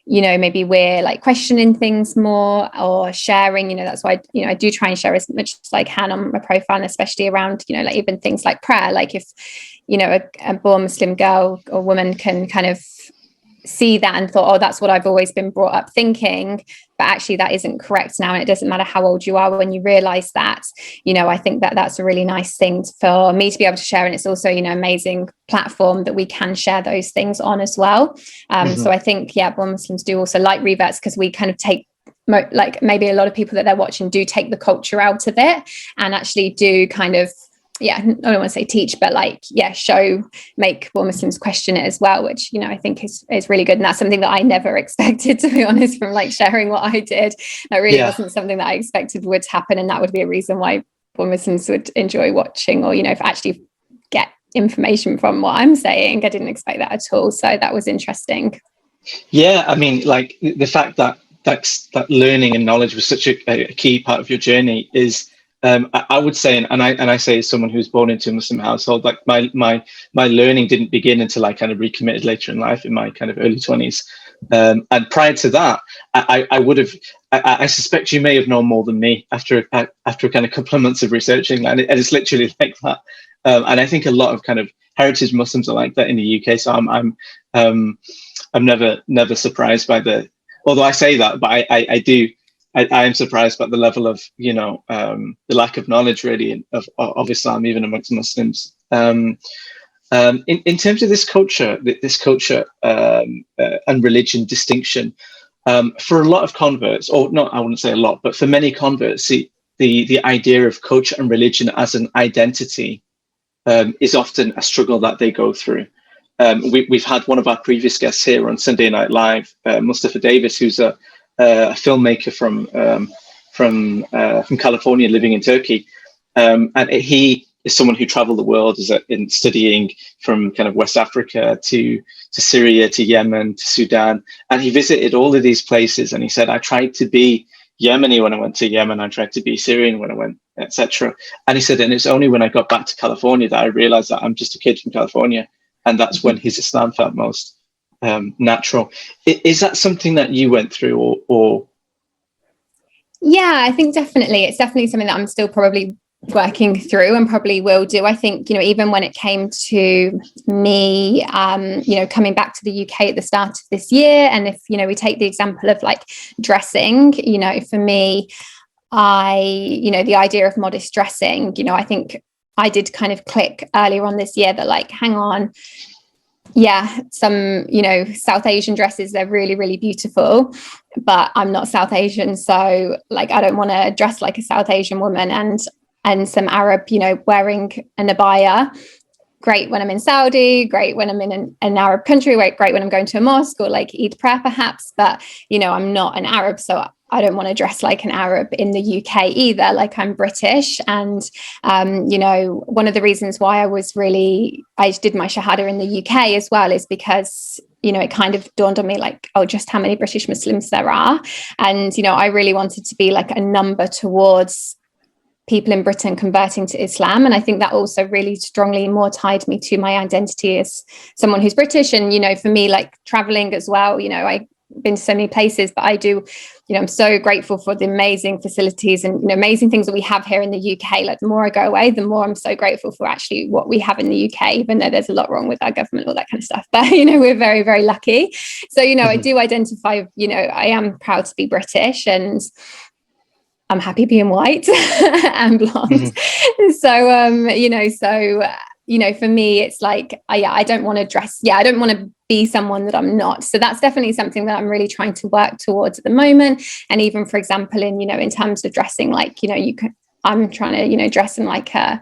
maybe we're like questioning things more or sharing, that's why, I do try and share as much as I can on my profile, and especially around, like even things like prayer. Like if, a born Muslim girl or woman can kind of see that and thought, oh, that's what I've always been brought up thinking, but actually that isn't correct now. And it doesn't matter how old you are when you realize that, I think that that's a really nice thing for me to be able to share. And it's also, amazing platform that we can share those things on as well. So I think, born Muslims do also like reverts, because we kind of take, like maybe a lot of people that they're watching do take the culture out of it and actually do kind of, I don't want to say teach, but make born Muslims question it as well, which, I think is really good. And that's something that I never expected, to be honest, from like sharing what I did. That really wasn't something that I expected would happen. And that would be a reason why born Muslims would enjoy watching, or, if actually get information from what I'm saying. I didn't expect that at all. So that was interesting. Yeah. I mean, like the fact that learning and knowledge was such a key part of your journey is, I would say, and I say as someone who's born into a Muslim household, like my learning didn't begin until I kind of recommitted later in life, in my kind of early 20s. And prior to that, I would have, I suspect you may have known more than me after a kind of couple of months of researching, and it's literally like that. And I think a lot of kind of heritage Muslims are like that in the UK. So I'm never surprised by although I say that, but I am surprised by the level of, the lack of knowledge really of Islam, even amongst Muslims. In terms of this culture and religion distinction, for a lot of converts, or not, I wouldn't say a lot, but for many converts, the idea of culture and religion as an identity is often a struggle that they go through. We've had one of our previous guests here on Sunday Night Live, Mustafa Davis, who's a filmmaker from California, living in Turkey, and he is someone who traveled the world in studying from kind of West Africa to Syria, to Yemen, to Sudan, and he visited all of these places. And he said, I tried to be Yemeni when I went to Yemen, I tried to be Syrian when I went, etc. And he said, and it's only when I got back to California that I realized that I'm just a kid from California, and that's when his Islam felt most natural. Is that something that you went through, or? Yeah, I think definitely. It's definitely something that I'm still probably working through and probably will do. I think, even when it came to me, coming back to the UK at the start of this year, and if, we take the example of like dressing, for me, the idea of modest dressing, I think I did kind of click earlier on this year that like, hang on, some, South Asian dresses, they're really, really beautiful, but I'm not South Asian. So like, I don't want to dress like a South Asian woman, and some Arab, wearing an abaya. Great when I'm in Saudi, great when I'm in an Arab country, great when I'm going to a mosque or like Eid prayer perhaps, but, I'm not an Arab. So I don't want to dress like an Arab in the UK either. Like I'm British. And, one of the reasons why I did my Shahada in the UK as well is because, it kind of dawned on me like, oh, just how many British Muslims there are. And, I really wanted to be like a number towards people in Britain converting to Islam. And I think that also really strongly more tied me to my identity as someone who's British. And, for me, like traveling as well, I've been to so many places, but I do, I'm so grateful for the amazing facilities and, amazing things that we have here in the UK. Like the more I go away, the more I'm so grateful for actually what we have in the UK, even though there's a lot wrong with our government, all that kind of stuff. But, we're very, very lucky. So, I do identify, I am proud to be British, and I'm happy being white and blonde. So, you know, for me, it's like, I don't want to dress. Yeah, I don't want to be someone that I'm not. So that's definitely something that I'm really trying to work towards at the moment. And even, for example, in, you know, in terms of dressing, like, you know, I'm trying to, you know, dress in like a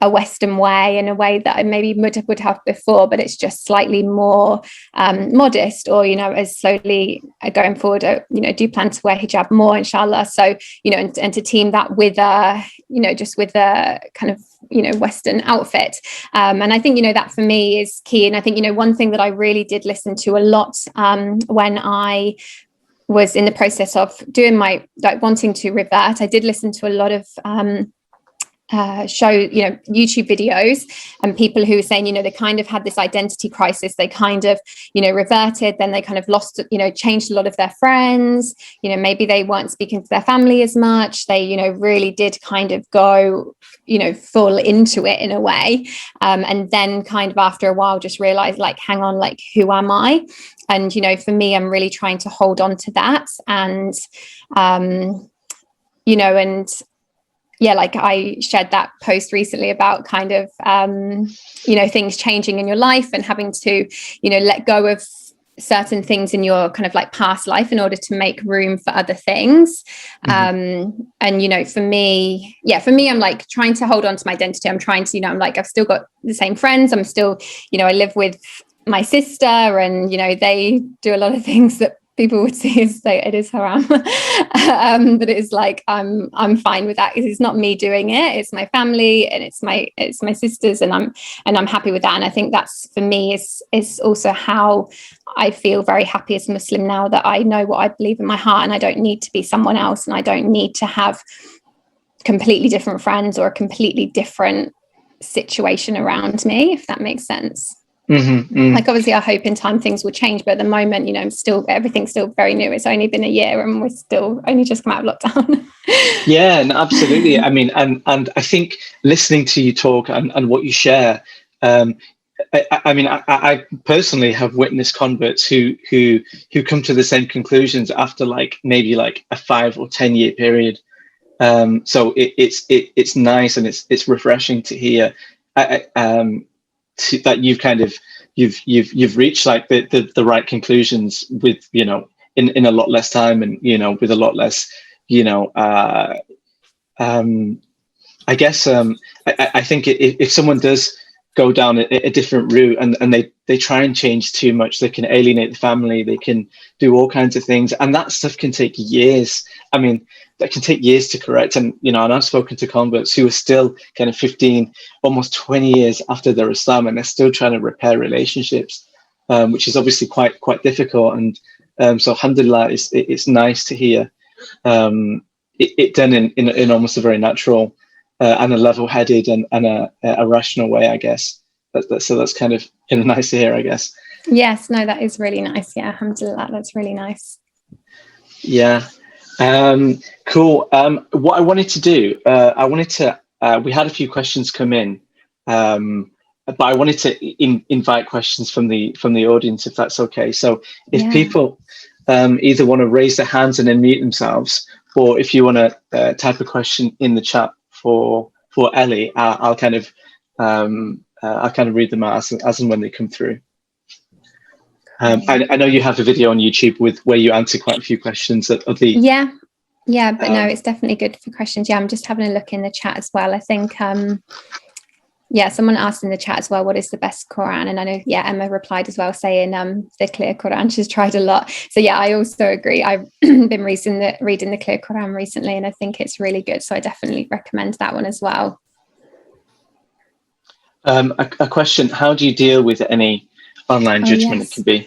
Western way, in a way that I maybe would have before, but it's just slightly more modest, or, you know, as slowly going forward, you know, do plan to wear hijab more, inshallah. So, you know, and to team that with you know, just with a kind of, you know, Western outfit. And I think, you know, that for me is key. And I think, you know, one thing that I really did listen to a lot when I was in the process of doing my, like, wanting to revert, I did listen to a lot of show, you know, YouTube videos, and people who were saying, you know, they kind of had this identity crisis. They kind of, you know, reverted, then they kind of lost, you know, changed a lot of their friends, you know, maybe they weren't speaking to their family as much. They, you know, really did kind of go, you know, fall into it in a way. And then kind of after a while just realized, like, hang on, like, who am I? And, you know, for me, I'm really trying to hold on to that. And, you know, and yeah, like I shared that post recently about kind of, you know, things changing in your life and having to, you know, let go of certain things in your kind of like past life in order to make room for other things. And, you know, for me, I'm like trying to hold on to my identity. I'm trying to, you know, I'm like, I've still got the same friends. I'm still, you know, I live with my sister, and, you know, they do a lot of things that people would see as say it is haram. But it's like I'm fine with that, because it's not me doing it, it's my family, and it's my sisters, and I'm happy with that. And I think that's, for me, is also how I feel very happy as a Muslim now, that I know what I believe in my heart, and I don't need to be someone else, and I don't need to have completely different friends or a completely different situation around me, if that makes sense. Like, obviously I hope in time things will change, but at the moment, you know, everything's still very new. It's only been a year and we're still only just come out of lockdown. Yeah, no, absolutely. I mean, and I think listening to you talk and what you share, I mean, I personally have witnessed converts who come to the same conclusions after like maybe like a 5 or 10 year period. So it's nice, and it's refreshing to hear that you've reached like the right conclusions with, you know, in a lot less time, and, you know, with a lot less, you know, I guess I think if someone does go down a different route, and they try and change too much, they can alienate the family, they can do all kinds of things, and that stuff can take years. I mean, that can take years to correct. And, you know, and I've spoken to converts who are still kind of 15, almost 20 years after their Islam, and they're still trying to repair relationships, which is obviously quite difficult. And so alhamdulillah, it's nice to hear it done in almost a very natural and a level-headed and a rational way, I guess. So that's kind of, you know, nice to hear, I guess. Yes, no, that is really nice. Yeah, alhamdulillah, that's really nice. Yeah. Cool. What I wanted to do, we had a few questions come in, but I wanted to invite questions from the audience, if that's okay. So if people either want to raise their hands and unmute themselves, or if you want to type a question in the chat for Ellie, I'll kind of read them out as and when they come through. I know you have a video on YouTube where you answer quite a few questions of the. Yeah, but no, it's definitely good for questions. Yeah, I'm just having a look in the chat as well. I think, someone asked in the chat as well, what is the best Quran? And I know, Emma replied as well, saying the Clear Quran. She's tried a lot. So yeah, I also agree. I've been reading the Clear Quran recently, and I think it's really good. So I definitely recommend that one as well. A question: how do you deal with any online judgment? Yes.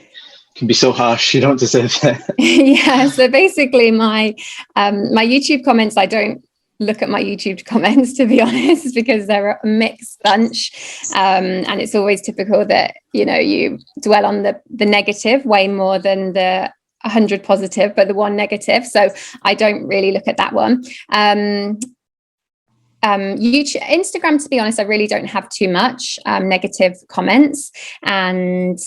It can be so harsh. You don't deserve it. Yeah. So basically, my YouTube comments, I don't look at my YouTube comments, to be honest, because they're a mixed bunch, and it's always typical that, you know, you dwell on the negative way more than the 100 positive, but the one negative. So I don't really look at that one. YouTube, Instagram, to be honest, I really don't have too much negative comments, and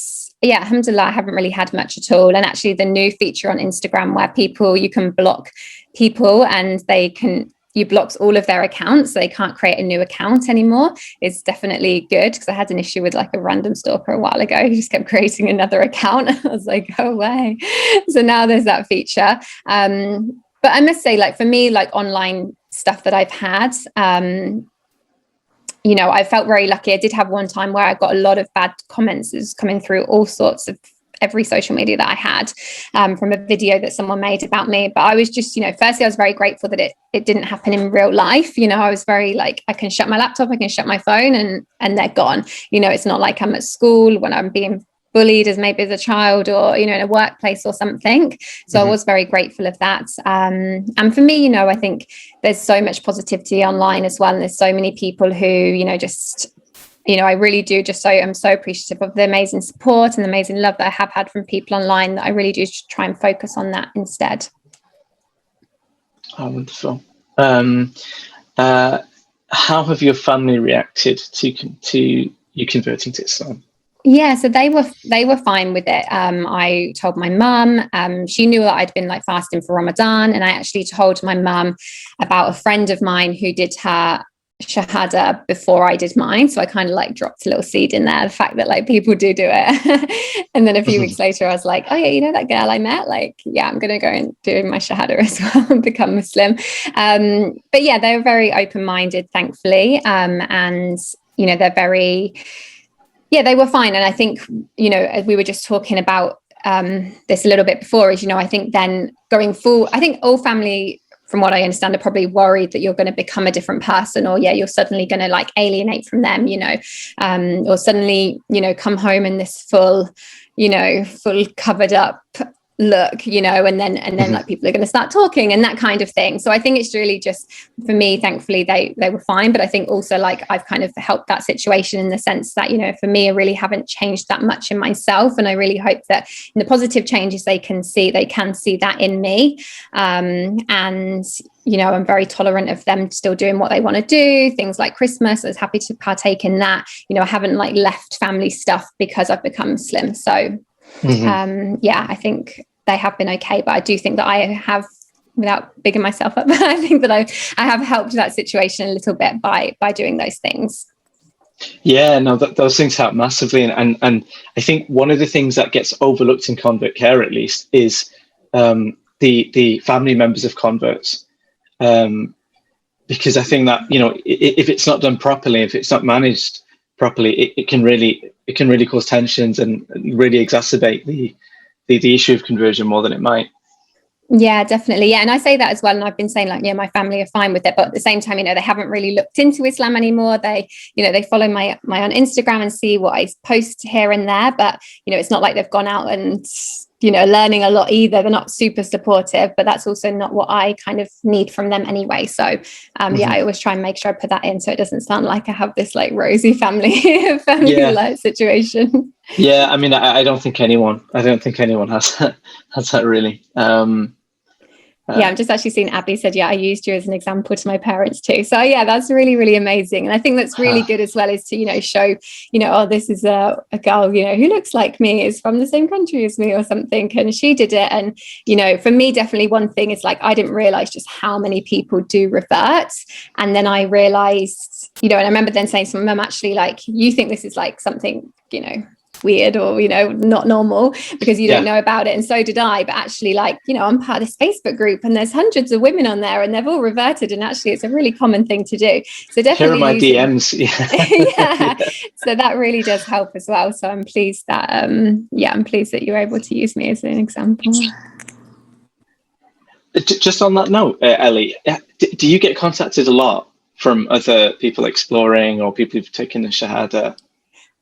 alhamdulillah, I haven't really had much at all. And actually the new feature on Instagram where you can block people and they can you blocked all of their accounts, so they can't create a new account anymore, is definitely good, because I had an issue with like a random stalker a while ago who just kept creating another account. I was like, go away. So now there's that feature. But I must say, like, for me, like online stuff that I've had, you know, I felt very lucky. I did have one time where I got a lot of bad comments coming through all sorts of every social media that I had, from a video that someone made about me. But I was just, you know, firstly, I was very grateful that it didn't happen in real life. You know, I was very like, I can shut my laptop, I can shut my phone, and they're gone. You know, it's not like I'm at school when I'm being bullied as maybe as a child, or, you know, in a workplace or something. So I was very grateful of that. And for me, you know, I think there's so much positivity online as well. And there's so many people who, you know, just, you know, I really do I'm so appreciative of the amazing support and the amazing love that I have had from people online, that I really do try and focus on that instead. Oh, wonderful. How have your family reacted to you converting to Islam? Yeah, so they were fine with it. I told my mum. She knew that I'd been like fasting for Ramadan, and I actually told my mum about a friend of mine who did her shahada before I did mine. So I kind of like dropped a little seed in there, the fact that like people do it. And then a few weeks later, I was like, oh yeah, you know that girl I met? Like, yeah, I'm gonna go and do my shahada as well and become Muslim. But yeah, they were very open-minded, thankfully, and you know, they're very. Yeah, they were fine. And I think, you know, as we were just talking about this a little bit before, is, you know, I think then going forward, I think all family, from what I understand, are probably worried that you're going to become a different person, or you're suddenly going to like alienate from them, you know, or suddenly, you know, come home in this full covered up look, you know, and then like people are going to start talking and that kind of thing. So I think it's really just, for me, thankfully they were fine. But I think also like I've kind of helped that situation in the sense that, you know, for me, I really haven't changed that much in myself, and I really hope that in the positive changes they can see that in me. And you know, I'm very tolerant of them still doing what they want to do, things like Christmas. I was happy to partake in that. You know, I haven't like left family stuff because I've become Muslim. So yeah, I think they have been okay, but I do think that I have, without bigging myself up, I think that I have helped that situation a little bit by doing those things. Yeah, no, those things help massively, and I think one of the things that gets overlooked in convert care, at least, is the family members of converts, because I think that, you know, if it's not done properly, if it's not managed properly, it can really cause tensions and really exacerbate the issue of conversion more than it might. Yeah, definitely. Yeah. And I say that as well. And I've been saying like, yeah, my family are fine with it. But at the same time, you know, they haven't really looked into Islam anymore. They, you know, they follow my on Instagram and see what I post here and there. But, you know, it's not like they've gone out and, you know, learning a lot either. They're not super supportive, but that's also not what I kind of need from them anyway. So yeah, I always try and make sure I put that in so it doesn't sound like I have this like rosy family life situation. Yeah, I mean, I don't think anyone has that really. Yeah, I'm just actually seeing Abby said, yeah, I used you as an example to my parents too. So yeah, that's really, really amazing. And I think that's really good as well, is to, you know, show, you know, oh, this is a girl, you know, who looks like me, is from the same country as me or something. And she did it. And, you know, for me, definitely one thing is like, I didn't realize just how many people do revert. And then I realized, you know, and I remember then saying to my mum, actually, like, you think this is like something, you know, weird or, you know, not normal because you don't know about it, and so did I. But actually, like, you know, I'm part of this Facebook group and there's hundreds of women on there and they've all reverted, and actually it's a really common thing to do. So definitely here are my DMs. yeah. So that really does help as well. So I'm pleased that I'm pleased that you're able to use me as an example. Just on that note, Ellie, do you get contacted a lot from other people exploring or people who've taken the Shahada?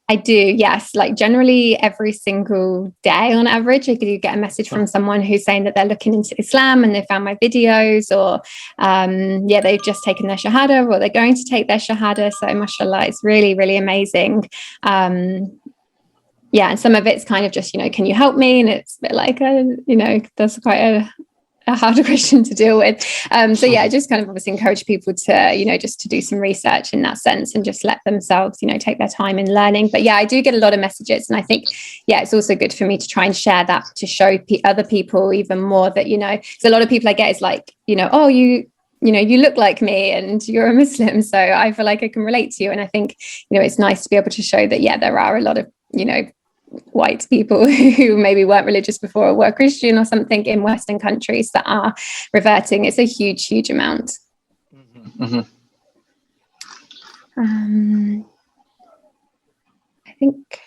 I do, yes. Like generally every single day on average, I do get a message from someone who's saying that they're looking into Islam and they found my videos, or they've just taken their Shahada or they're going to take their Shahada. So mashallah, it's really, really amazing. And some of it's kind of just, you know, can you help me? And it's a bit like, you know, that's quite a harder question to deal with. I just kind of obviously encourage people to, you know, just to do some research in that sense and just let themselves, you know, take their time in learning. But yeah, I do get a lot of messages, and I think, it's also good for me to try and share that to show other people even more that, you know, because a lot of people I get is like, you know, oh, you you look like me and you're a Muslim, so I feel like I can relate to you. And I think, it's nice to be able to show that, yeah, there are a lot of, white people who maybe weren't religious before or were Christian or something in Western countries that are reverting. It's a huge, huge amount. Mm-hmm. I think,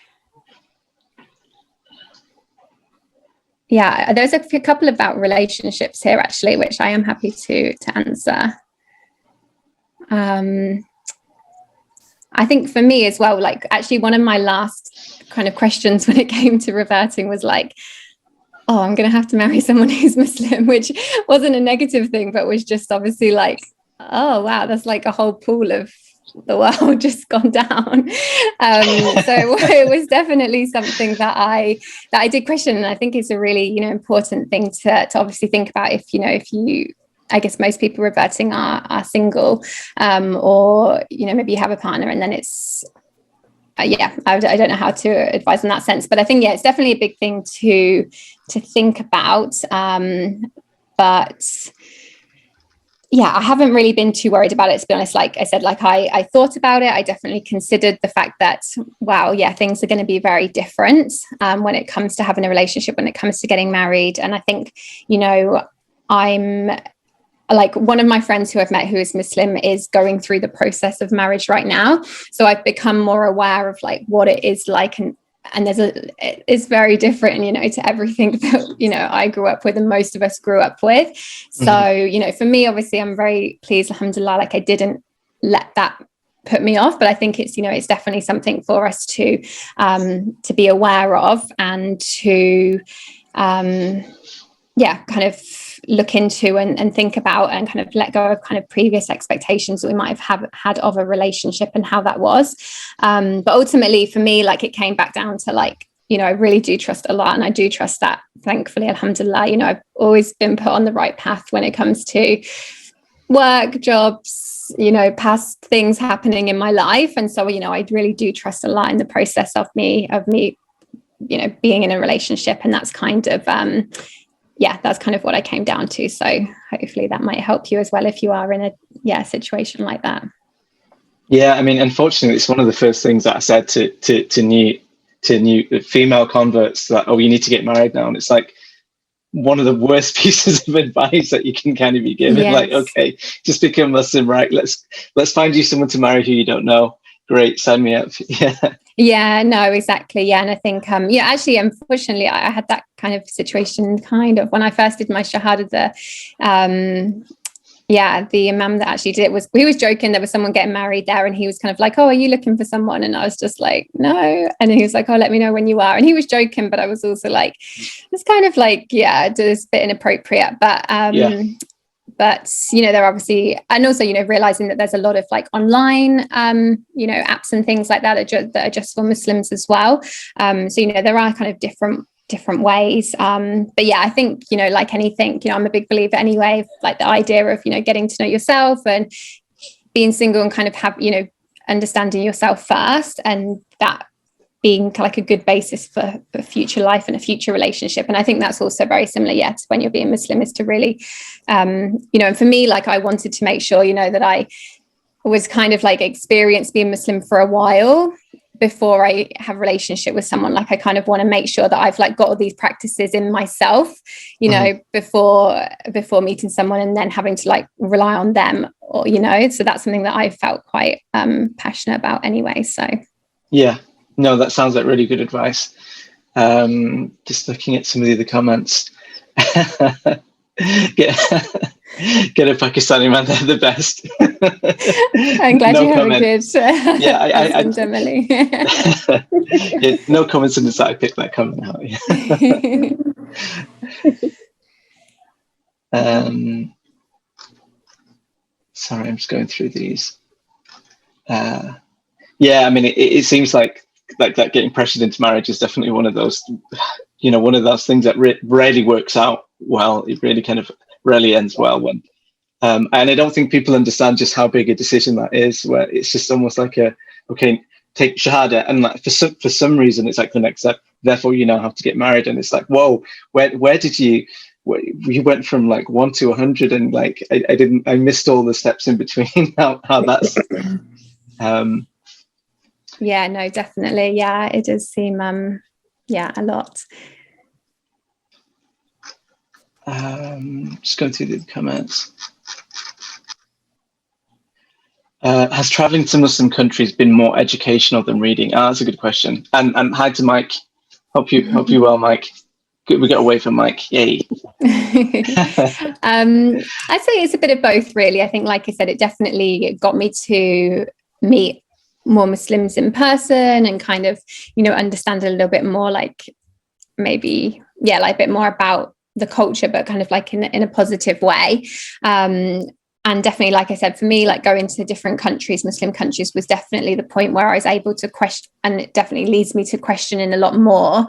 yeah, there's a couple about relationships here actually, which I am happy to answer. I think for me as well, like actually one of my last kind of questions when it came to reverting was like, oh, I'm going to have to marry someone who's Muslim, which wasn't a negative thing, but was just obviously like, oh, wow, that's like a whole pool of the world just gone down. So it was definitely something that I did question. And I think it's a really, important thing to obviously think about if you, I guess most people reverting are single, or, maybe you have a partner and then it's, I don't know how to advise in that sense, but I think, yeah, it's definitely a big thing to think about. But yeah, I haven't really been too worried about it, to be honest. Like I said, like I thought about it. I definitely considered the fact that, wow, yeah, things are going to be very different when it comes to having a relationship, when it comes to getting married. And I think, I'm like one of my friends who I've met who is Muslim is going through the process of marriage right now. So I've become more aware of like what it is like. And it's very different, to everything that, I grew up with and most of us grew up with. So, for me, obviously, I'm very pleased, alhamdulillah, like I didn't let that put me off, but I think it's, it's definitely something for us to be aware of and to, kind of look into and think about and kind of let go of kind of previous expectations that we might have had of a relationship and how that was. But ultimately for me, like it came back down to like, I really do trust Allah, and I do trust that, thankfully, alhamdulillah, I've always been put on the right path when it comes to work, jobs, past things happening in my life. And so, I really do trust Allah in the process of me, being in a relationship. And that's kind of, that's kind of what I came down to. So hopefully that might help you as well if you are in a situation like that. Yeah, I mean, unfortunately, it's one of the first things that I said to new female converts that, oh, you need to get married now. And it's like one of the worst pieces of advice that you can kind of be given. Yes. Like, okay, just become Muslim, right? Let's find you someone to marry who you don't know. Great, sign me up. Yeah, no, exactly. Yeah. And I think, actually, unfortunately, I had that kind of situation kind of when I first did my Shahada, the Imam that actually did it he was joking. There was someone getting married there and he was kind of like, oh, are you looking for someone? And I was just like, no. And then he was like, oh, let me know when you are. And he was joking, but I was also like, it's kind of like, just a bit inappropriate. But, But, they're obviously, and also, realizing that there's a lot of like online, apps and things like that that are just for Muslims as well. So, there are kind of different ways. But yeah, I think, like anything, I'm a big believer anyway, like the idea of, getting to know yourself and being single and kind of have, understanding yourself first, and that being like a good basis for future life and a future relationship. And I think that's also very similar, to when you're being Muslim, is to really, and for me, like I wanted to make sure, that I was kind of like experienced being Muslim for a while before I have a relationship with someone. Like I kind of want to make sure that I've like got all these practices in myself, before meeting someone and then having to like rely on them, or, so that's something that I felt quite passionate about anyway. So yeah. No, that sounds like really good advice. Just looking at some of the other comments. Get a Pakistani man, they're the best. I'm glad you have a good husband, Emily. Yeah, no coincidence that I picked that comment out. Sorry, I'm just going through these. I mean, it seems like that getting pressured into marriage is definitely one of those, one of those things that rarely works out well. It really kind of rarely ends well when, and I don't think people understand just how big a decision that is, where it's just almost like okay, take Shahada, and like for some reason it's like the next step. Therefore, you now have to get married, and it's like, whoa, where did you you went from like 1 to 100, and like I missed all the steps in between. how that's yeah, no, definitely, yeah, it does seem a lot. Just going through the comments. Has traveling to Muslim countries been more educational than reading? That's a good question. And hi to Mike. Hope you well, Mike. Good, we got away from Mike. Yay. I'd say it's a bit of both, really. I think, like I said, it definitely got me to meet more Muslims in person and kind of, understand a little bit more, like maybe, like a bit more about the culture, but kind of like in a positive way. And definitely, like I said, for me, like going to different countries, Muslim countries, was definitely the point where I was able to question, and it definitely leads me to questioning a lot more,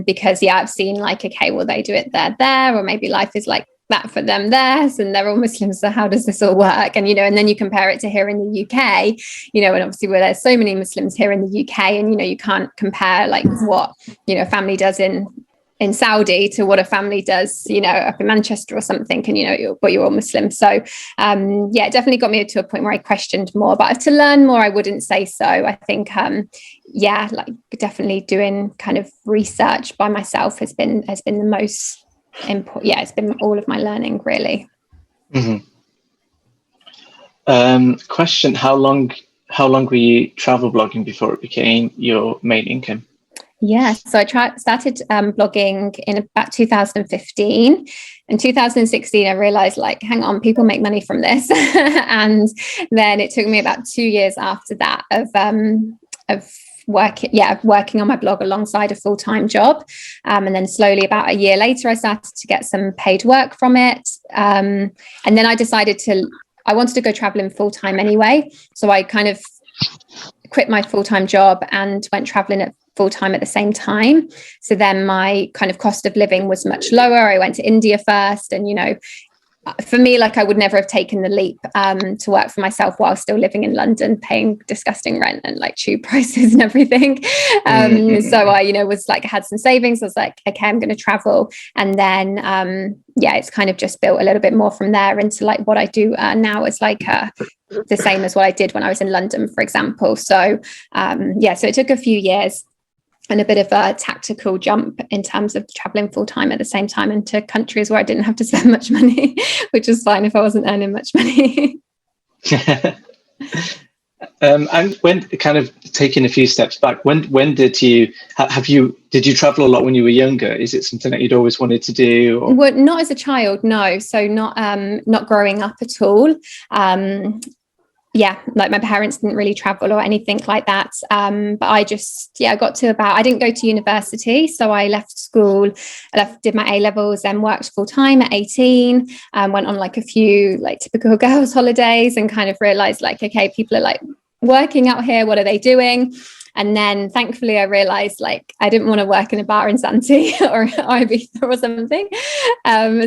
because I've seen like, okay, well, they do it there, or maybe life is like that for them theirs, and they're all Muslims, so how does this all work? And and then you compare it to here in the UK, and obviously where there's so many Muslims here in the UK, and you can't compare like what a family does in Saudi to what a family does, up in Manchester or something, and but you're all Muslim. So it definitely got me to a point where I questioned more, but to learn more, I wouldn't say so. I think like definitely doing kind of research by myself has been the most important. It's been all of my learning, really. Mm-hmm. Question: How long were you travel blogging before it became your main income? Yeah, so I started blogging in about 2015. In 2016, I realized, like, hang on, people make money from this. And then it took me about 2 years after that of working on my blog alongside a full-time job. And then slowly, about a year later, I started to get some paid work from it. And then I decided I wanted to go traveling full-time anyway. So I kind of quit my full-time job and went traveling at full-time at the same time. So then my kind of cost of living was much lower. I went to India first, and for me, like, I would never have taken the leap to work for myself while still living in London, paying disgusting rent and like tube prices and everything. So I was like, I had some savings. I was like, okay, I'm going to travel. And then it's kind of just built a little bit more from there into like what I do now is like the same as what I did when I was in London, for example. So so it took a few years and a bit of a tactical jump in terms of traveling full time at the same time into countries where I didn't have to spend much money, which was fine if I wasn't earning much money. And when kind of taking a few steps back, when did you travel a lot when you were younger? Is it something that you'd always wanted to do? Or? Well, not as a child, no. So not growing up at all. Like my parents didn't really travel or anything like that. But I just, got to I didn't go to university. So I left school, did my A-levels, then worked full time at 18, went on like a few like typical girls holidays and kind of realized like, okay, people are like working out here. What are they doing? And then thankfully I realized like I didn't want to work in a bar in Zante or Ibiza or something.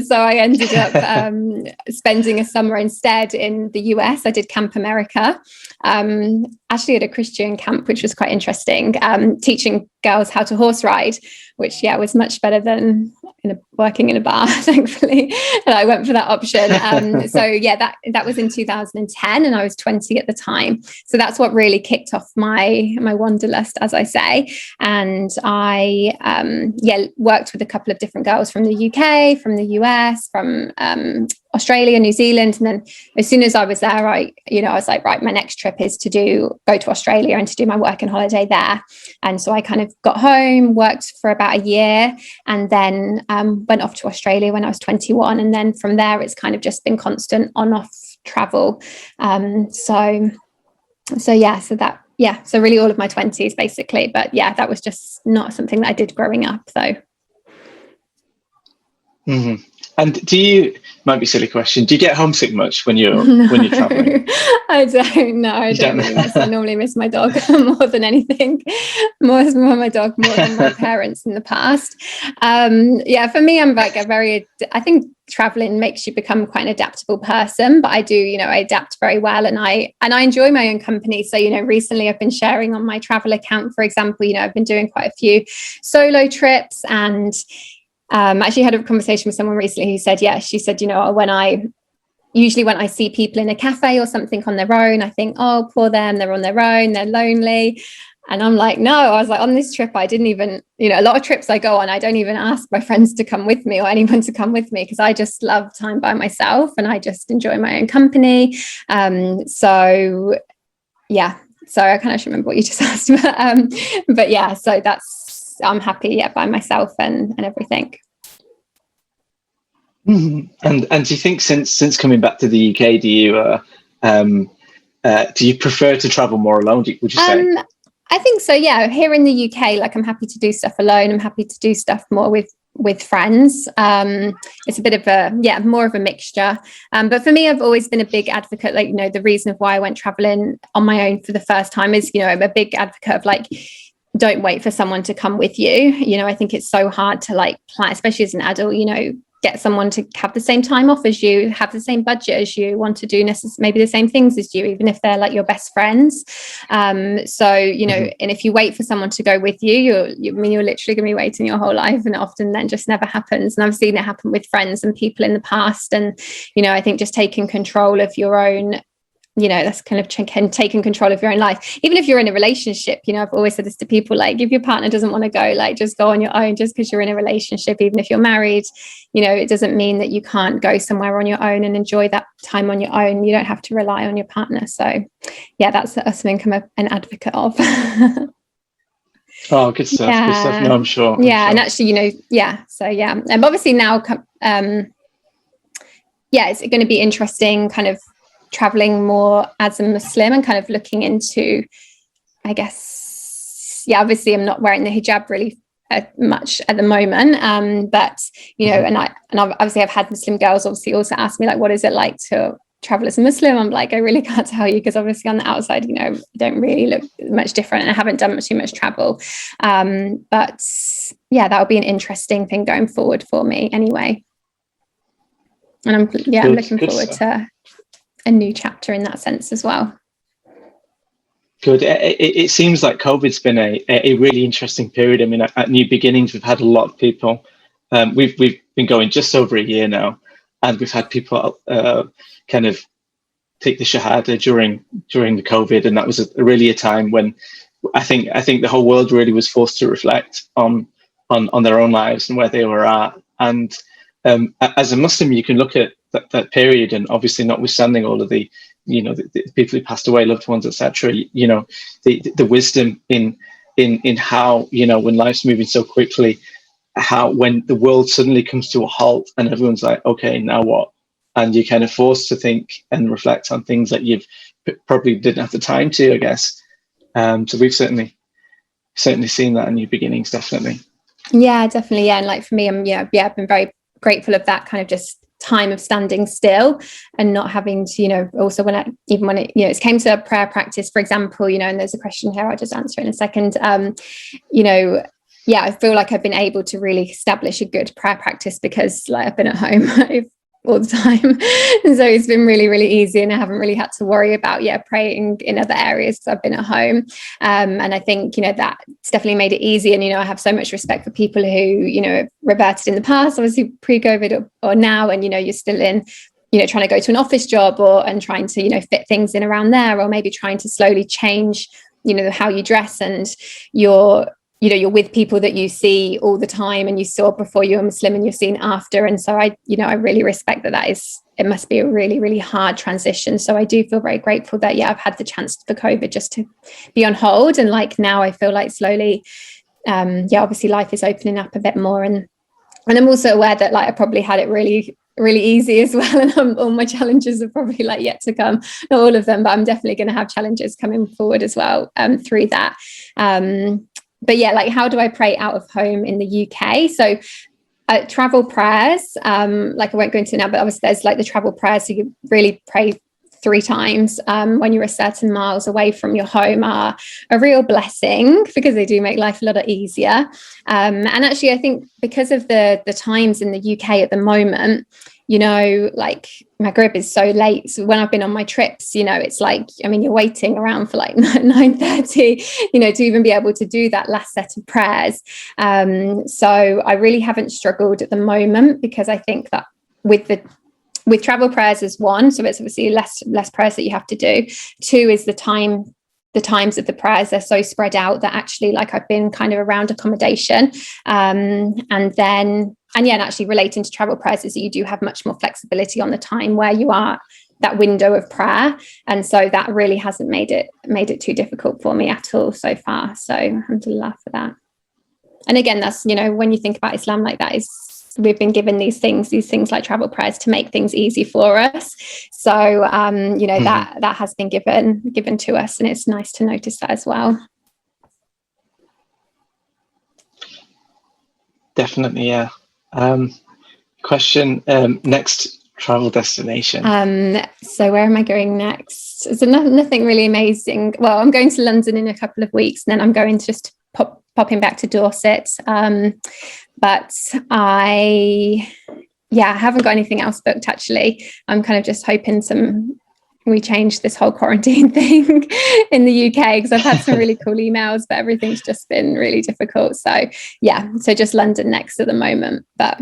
So I ended up spending a summer instead in the US. I did Camp America, actually at a Christian camp, which was quite interesting, teaching girls how to horse ride, which was much better than working in a bar, thankfully. And I went for that option. That was in 2010 and I was 20 at the time. So that's what really kicked off my wanderlust, as I say. And I worked with a couple of different girls from the UK, from the US, from Australia, New Zealand. And then as soon as I was there, I was like, right, my next trip is to go to Australia and to do my work and holiday there. And so I kind of got home, worked for about a year, and then went off to Australia when I was 21. And then from there, it's kind of just been constant on-off travel. So really all of my 20s basically. But that was just not something that I did growing up though. Mm-hmm. And might be a silly question, do you get homesick much when you're traveling? I don't know. I normally miss my dog more than anything. More my dog more than my parents in the past. For me, I'm like I think traveling makes you become quite an adaptable person, but I do, I adapt very well and I enjoy my own company. So, recently I've been sharing on my travel account, for example, I've been doing quite a few solo trips and Actually had a conversation with someone recently who said, she said, usually when I see people in a cafe or something on their own, I think, oh, poor them, they're on their own, they're lonely. And I'm like, no, I was like, on this trip, I didn't even, a lot of trips I go on, I don't even ask my friends to come with me or anyone to come with me, because I just love time by myself and I just enjoy my own company. So I kind of should remember what you just asked, but yeah, so I'm happy by myself and everything. Mm-hmm. And do you think since coming back to the UK, do you prefer to travel more alone? Would you say? I think so. Yeah, here in the UK, like I'm happy to do stuff alone. I'm happy to do stuff more with friends. It's a bit of more of a mixture. But for me, I've always been a big advocate. Like, the reason of why I went traveling on my own for the first time is, I'm a big advocate of like, don't wait for someone to come with you. I think it's so hard to like plan, especially as an adult, get someone to have the same time off as you, have the same budget as you, want to do maybe the same things as you, even if they're like your best friends. And if you wait for someone to go with you, you're literally going to be waiting your whole life, and often then just never happens. And I've seen it happen with friends and people in the past. And, I think just taking control of your own, that's kind of taking control of your own life. Even if you're in a relationship, I've always said this to people, like if your partner doesn't want to go, like just go on your own. Just because you're in a relationship, even if you're married, it doesn't mean that you can't go somewhere on your own and enjoy that time on your own. You don't have to rely on your partner. So yeah, that's something I'm an advocate of. Oh, good stuff. Yeah. Good stuff. No, I'm sure. And actually, so obviously now it's going to be interesting kind of traveling more as a Muslim and kind of looking into, I guess, obviously I'm not wearing the hijab really much at the moment, but and obviously I've had Muslim girls obviously also ask me like, what is it like to travel as a Muslim? I'm like, I really can't tell you, because obviously on the outside, don't really look much different, and I haven't done too much travel, but that would be an interesting thing going forward for me anyway. And I'm looking forward to a new chapter in that sense as well. Good. It seems like COVID's been a really interesting period. I mean, at New Beginnings, we've had a lot of people. We've been going just over a year now, and we've had people kind of take the Shahada during the COVID, and that was really a time when I think the whole world really was forced to reflect on their own lives and where they were at. And as a Muslim, you can look at that period, and obviously notwithstanding all of the people who passed away, loved ones, etc., the wisdom in how, when life's moving so quickly, how when the world suddenly comes to a halt and everyone's like, okay, now what? And you're kind of forced to think and reflect on things that you've probably didn't have the time to, I guess. So we've certainly seen that in New Beginnings, definitely. Yeah, definitely. Yeah, and like for me, I've been very grateful of that kind of just time of standing still and not having to, also when it came to prayer practice, for example, and there's a question here I'll just answer in a second. I feel like I've been able to really establish a good prayer practice because like I've been at home all the time, and so it's been really, really easy, and I haven't really had to worry about praying in other areas because I've been at home, and I think that's definitely made it easy. And I have so much respect for people who have reverted in the past, obviously pre-COVID or now, and you're still in trying to go to an office job and trying to fit things in around there, or maybe trying to slowly change how you dress, and you're with people that you see all the time and you saw before you were Muslim and you're seen after. And so I really respect that it must be a really, really hard transition. So I do feel very grateful that, I've had the chance for COVID just to be on hold. And like now I feel like slowly, obviously life is opening up a bit more. And I'm also aware that like I probably had it really, really easy as well. And all my challenges are probably like yet to come, not all of them, but I'm definitely going to have challenges coming forward as well through that. But like, how do I pray out of home in the UK? So travel prayers, like I won't go into it now, but obviously there's like the travel prayers. So you really pray 3 times when you're a certain miles away from your home are a real blessing, because they do make life a lot easier. And actually, I think because of the times in the UK at the moment, you know, like Maghrib is so late. So when I've been on my trips, you know, it's like, I mean, you're waiting around for like 9:30, you know, to even be able to do that last set of prayers. So I really haven't struggled at the moment, because I think that with travel prayers as one, so it's obviously less prayers that you have to do. 2 is the times of the prayers, they're so spread out that actually, like, I've been kind of around accommodation, and actually relating to travel prayers is that you do have much more flexibility on the time where you are, that window of prayer, and so that really hasn't made it too difficult for me at all so far. So alhamdulillah for that. And again, that's, you know, when you think about Islam like that, is we've been given these things like travel prayers to make things easy for us. So you know, that has been given to us, and it's nice to notice that as well. Definitely, yeah. Question, next travel destination. So where am I going next? So nothing really amazing. Well, I'm going to London in a couple of weeks, and then I'm going to just popping back to Dorset. But I haven't got anything else booked, actually. I'm kind of just hoping we change this whole quarantine thing in the UK, because I've had some really cool emails, but everything's just been really difficult. So so just London next at the moment, but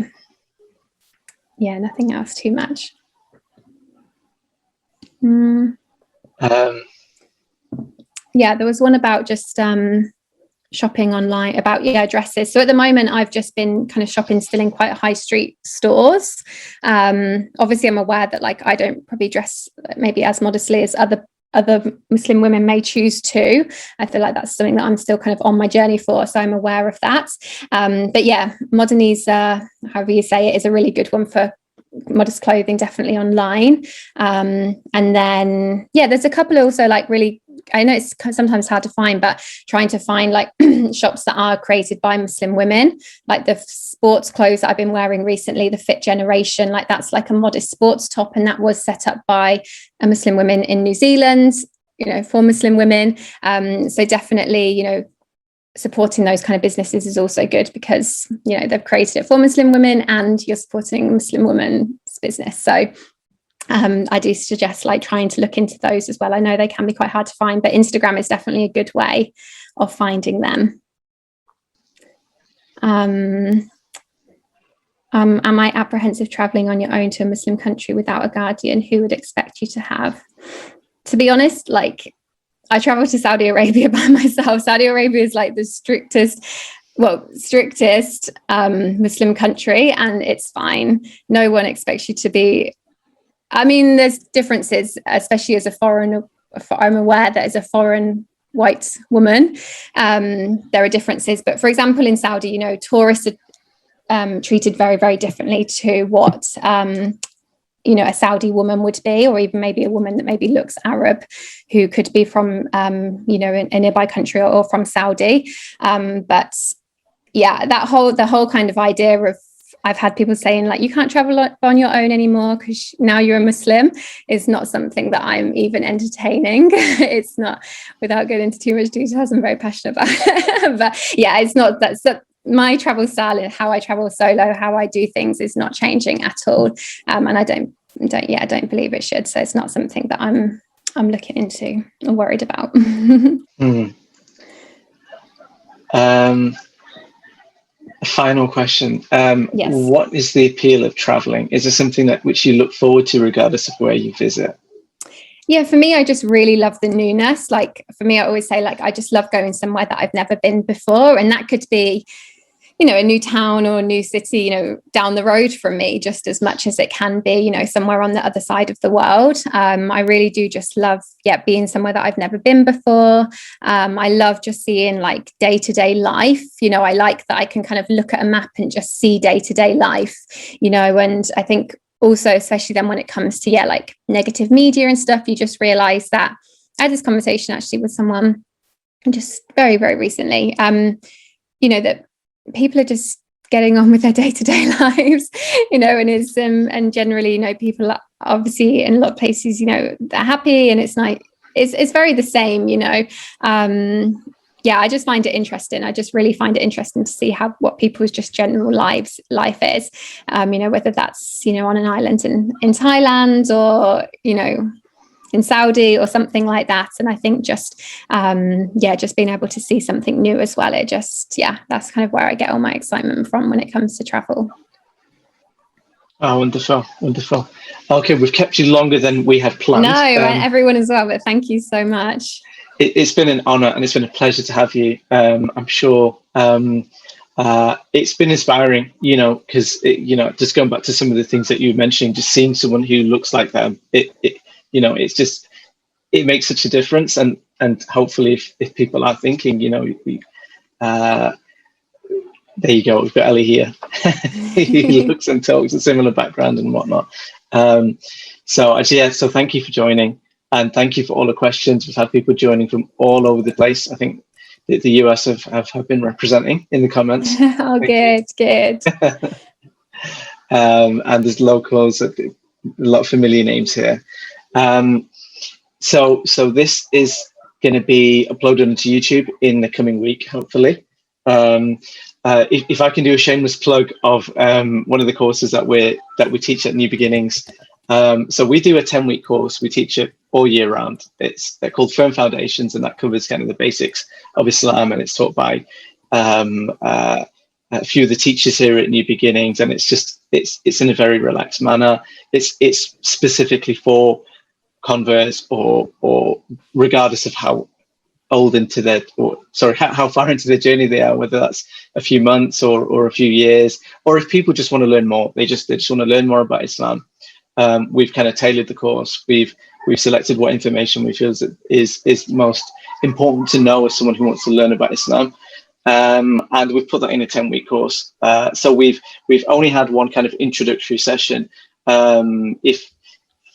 yeah, nothing else too much. There was one about just shopping online about dresses. So at the moment I've just been kind of shopping still in quite high street stores. Obviously I'm aware that, like, I don't probably dress maybe as modestly as other Muslim women may choose to. I feel like that's something that I'm still kind of on my journey for, so I'm aware of that. But yeah, Modernise, however you say it, is a really good one for modest clothing, definitely online. And then there's a couple also, like, really, I know it's sometimes hard to find, but trying to find like shops that are created by Muslim women, like the sports clothes that I've been wearing recently, the Fit Generation, like that's like a modest sports top, and that was set up by a Muslim woman in New Zealand, you know, for Muslim women. So definitely, you know, supporting those kind of businesses is also good, because, you know, they've created it for Muslim women and you're supporting a Muslim woman's business. So I do suggest like trying to look into those as well. I know they can be quite hard to find, but Instagram is definitely a good way of finding them. Am I apprehensive traveling on your own to a Muslim country without a guardian? Who would expect you to have? To be honest, like, I traveled to Saudi Arabia by myself. Saudi Arabia is like the strictest Muslim country, and it's fine. No one expects you to be. I mean, there's differences, especially as a foreigner. I'm aware that as a foreign white woman, there are differences. But for example, in Saudi, you know, tourists are treated very, very differently to what you know, a Saudi woman would be, or even maybe a woman that maybe looks Arab, who could be from you know, a nearby country or from Saudi. But yeah, the whole kind of idea of, I've had people saying like, you can't travel on your own anymore because now you're a Muslim, is not something that I'm even entertaining. It's not, without getting into too much details, I'm very passionate about it. But yeah, it's not that. So my travel style and how I travel solo, how I do things, is not changing at all. And I don't believe it should. So it's not something that I'm looking into or worried about. A final question. Yes. What is the appeal of traveling? Is there something which you look forward to regardless of where you visit? Yeah, for me, I just really love the newness. Like, for me, I always say, like, I just love going somewhere that I've never been before. And that could be, you know, a new town or a new city, you know, down the road from me, just as much as it can be, you know, somewhere on the other side of the world. I really do just love, being somewhere that I've never been before. I love just seeing like day-to-day life. You know, I like that I can kind of look at a map and just see day-to-day life, you know, and I think also, especially then when it comes to, like negative media and stuff, you just realize that. I had this conversation actually with someone just very, very recently, you know, that people are just getting on with their day-to-day lives, you know, and generally, you know, people obviously in a lot of places, you know, they're happy and it's like, it's very the same, you know. Yeah, I just find it interesting. I just really find it interesting to see what people's just general life is, you know, whether that's, you know, on an island in Thailand or, you know, in Saudi or something like that. And I think just, just being able to see something new as well. It just, that's kind of where I get all my excitement from when it comes to travel. Oh, wonderful, wonderful. Okay, we've kept you longer than we had planned. No, everyone as well, but thank you so much. It's been an honor and it's been a pleasure to have you. I'm sure it's been inspiring, you know, because, you know, just going back to some of the things that you were mentioning, just seeing someone who looks like them, you know, it's just, it makes such a difference. And hopefully if people are thinking, you know, there you go, we've got Ellie here. He looks and talks a similar background and whatnot. So thank you for joining. And thank you for all the questions. We've had people joining from all over the place. I think the US have been representing in the comments. Oh, good. And there's locals, a lot of familiar names here. So this is going to be uploaded onto YouTube in the coming week, hopefully. If I can do a shameless plug of one of the courses that we teach at New Beginnings. So we do a 10-week course. We teach it all year round. They're called Firm Foundations, and that covers kind of the basics of Islam, and it's taught by a few of the teachers here at New Beginnings, and it's in a very relaxed manner. It's specifically for converts or regardless of how old into their, how far into their journey they are, whether that's a few months or a few years, or if people just want to learn more, they just want to learn more about Islam. We've kind of tailored the course. We've selected what information we feel is most important to know as someone who wants to learn about Islam. And we've put that in a 10-week course. So we've only had one kind of introductory session. If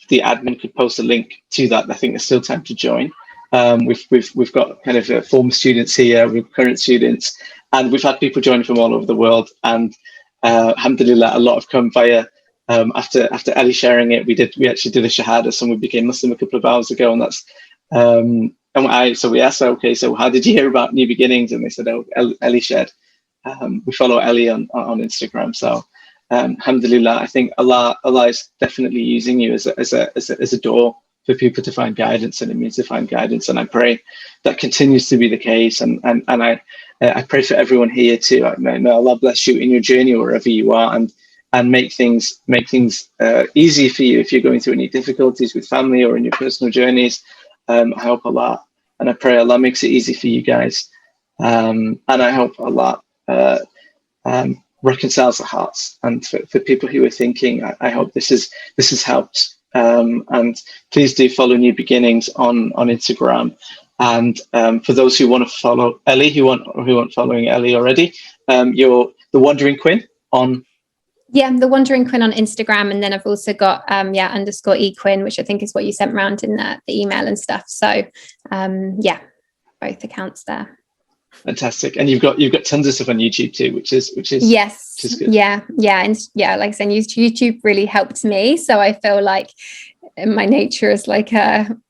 the admin could post a link to that, I think there's still time to join. We've got kind of former students here, we've current students, and we've had people join from all over the world. And alhamdulillah, a lot have come via after Ellie sharing it. We actually did a shahada, so we became Muslim a couple of hours ago, and that's so we asked her, okay, so how did you hear about New Beginnings? And they said, oh, Ellie shared. We follow Ellie on Instagram, so alhamdulillah, I think Allah is definitely using you as a door for people to find guidance, and it means to find guidance. And I pray that continues to be the case. And I pray for everyone here too. May Allah bless you in your journey wherever you are, and make things easy for you if you're going through any difficulties with family or in your personal journeys. I hope Allah, and I pray Allah makes it easy for you guys. And I hope Allah reconciles the hearts. And for people who are thinking, I hope this has helped. And please do follow New Beginnings on Instagram. And for those who want to follow Ellie, who aren't following Ellie already, you're the Wandering Quinn on. Yeah, the Wandering Quinn on Instagram, and then I've also got _eQuinn, which I think is what you sent around in the email and stuff. So both accounts there. Fantastic. And you've got tons of stuff on YouTube too, which is yes, which is good. Yeah, and like I said, YouTube really helped me. So I feel like my nature is like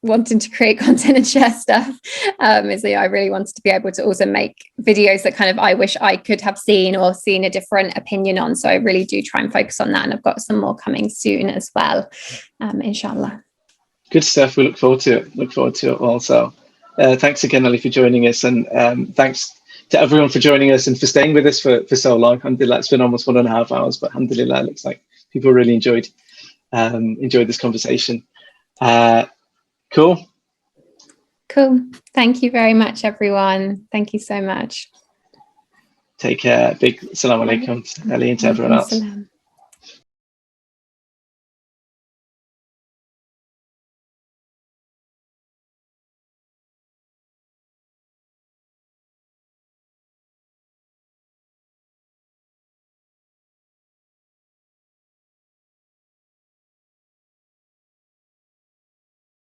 wanting to create content and share stuff. So I really wanted to be able to also make videos that kind of I wish I could have seen or seen a different opinion on. So I really do try and focus on that, and I've got some more coming soon as well, inshallah. Good stuff. We look forward to it also. Thanks again, Ellie, for joining us, and thanks to everyone for joining us and for staying with us for so long. Alhamdulillah, it's been almost 1.5 hours, but alhamdulillah, it looks like people really enjoyed this conversation. Cool. Thank you very much, everyone. Thank you so much. Take care. Big assalamu alaikum to Ellie and to everyone else.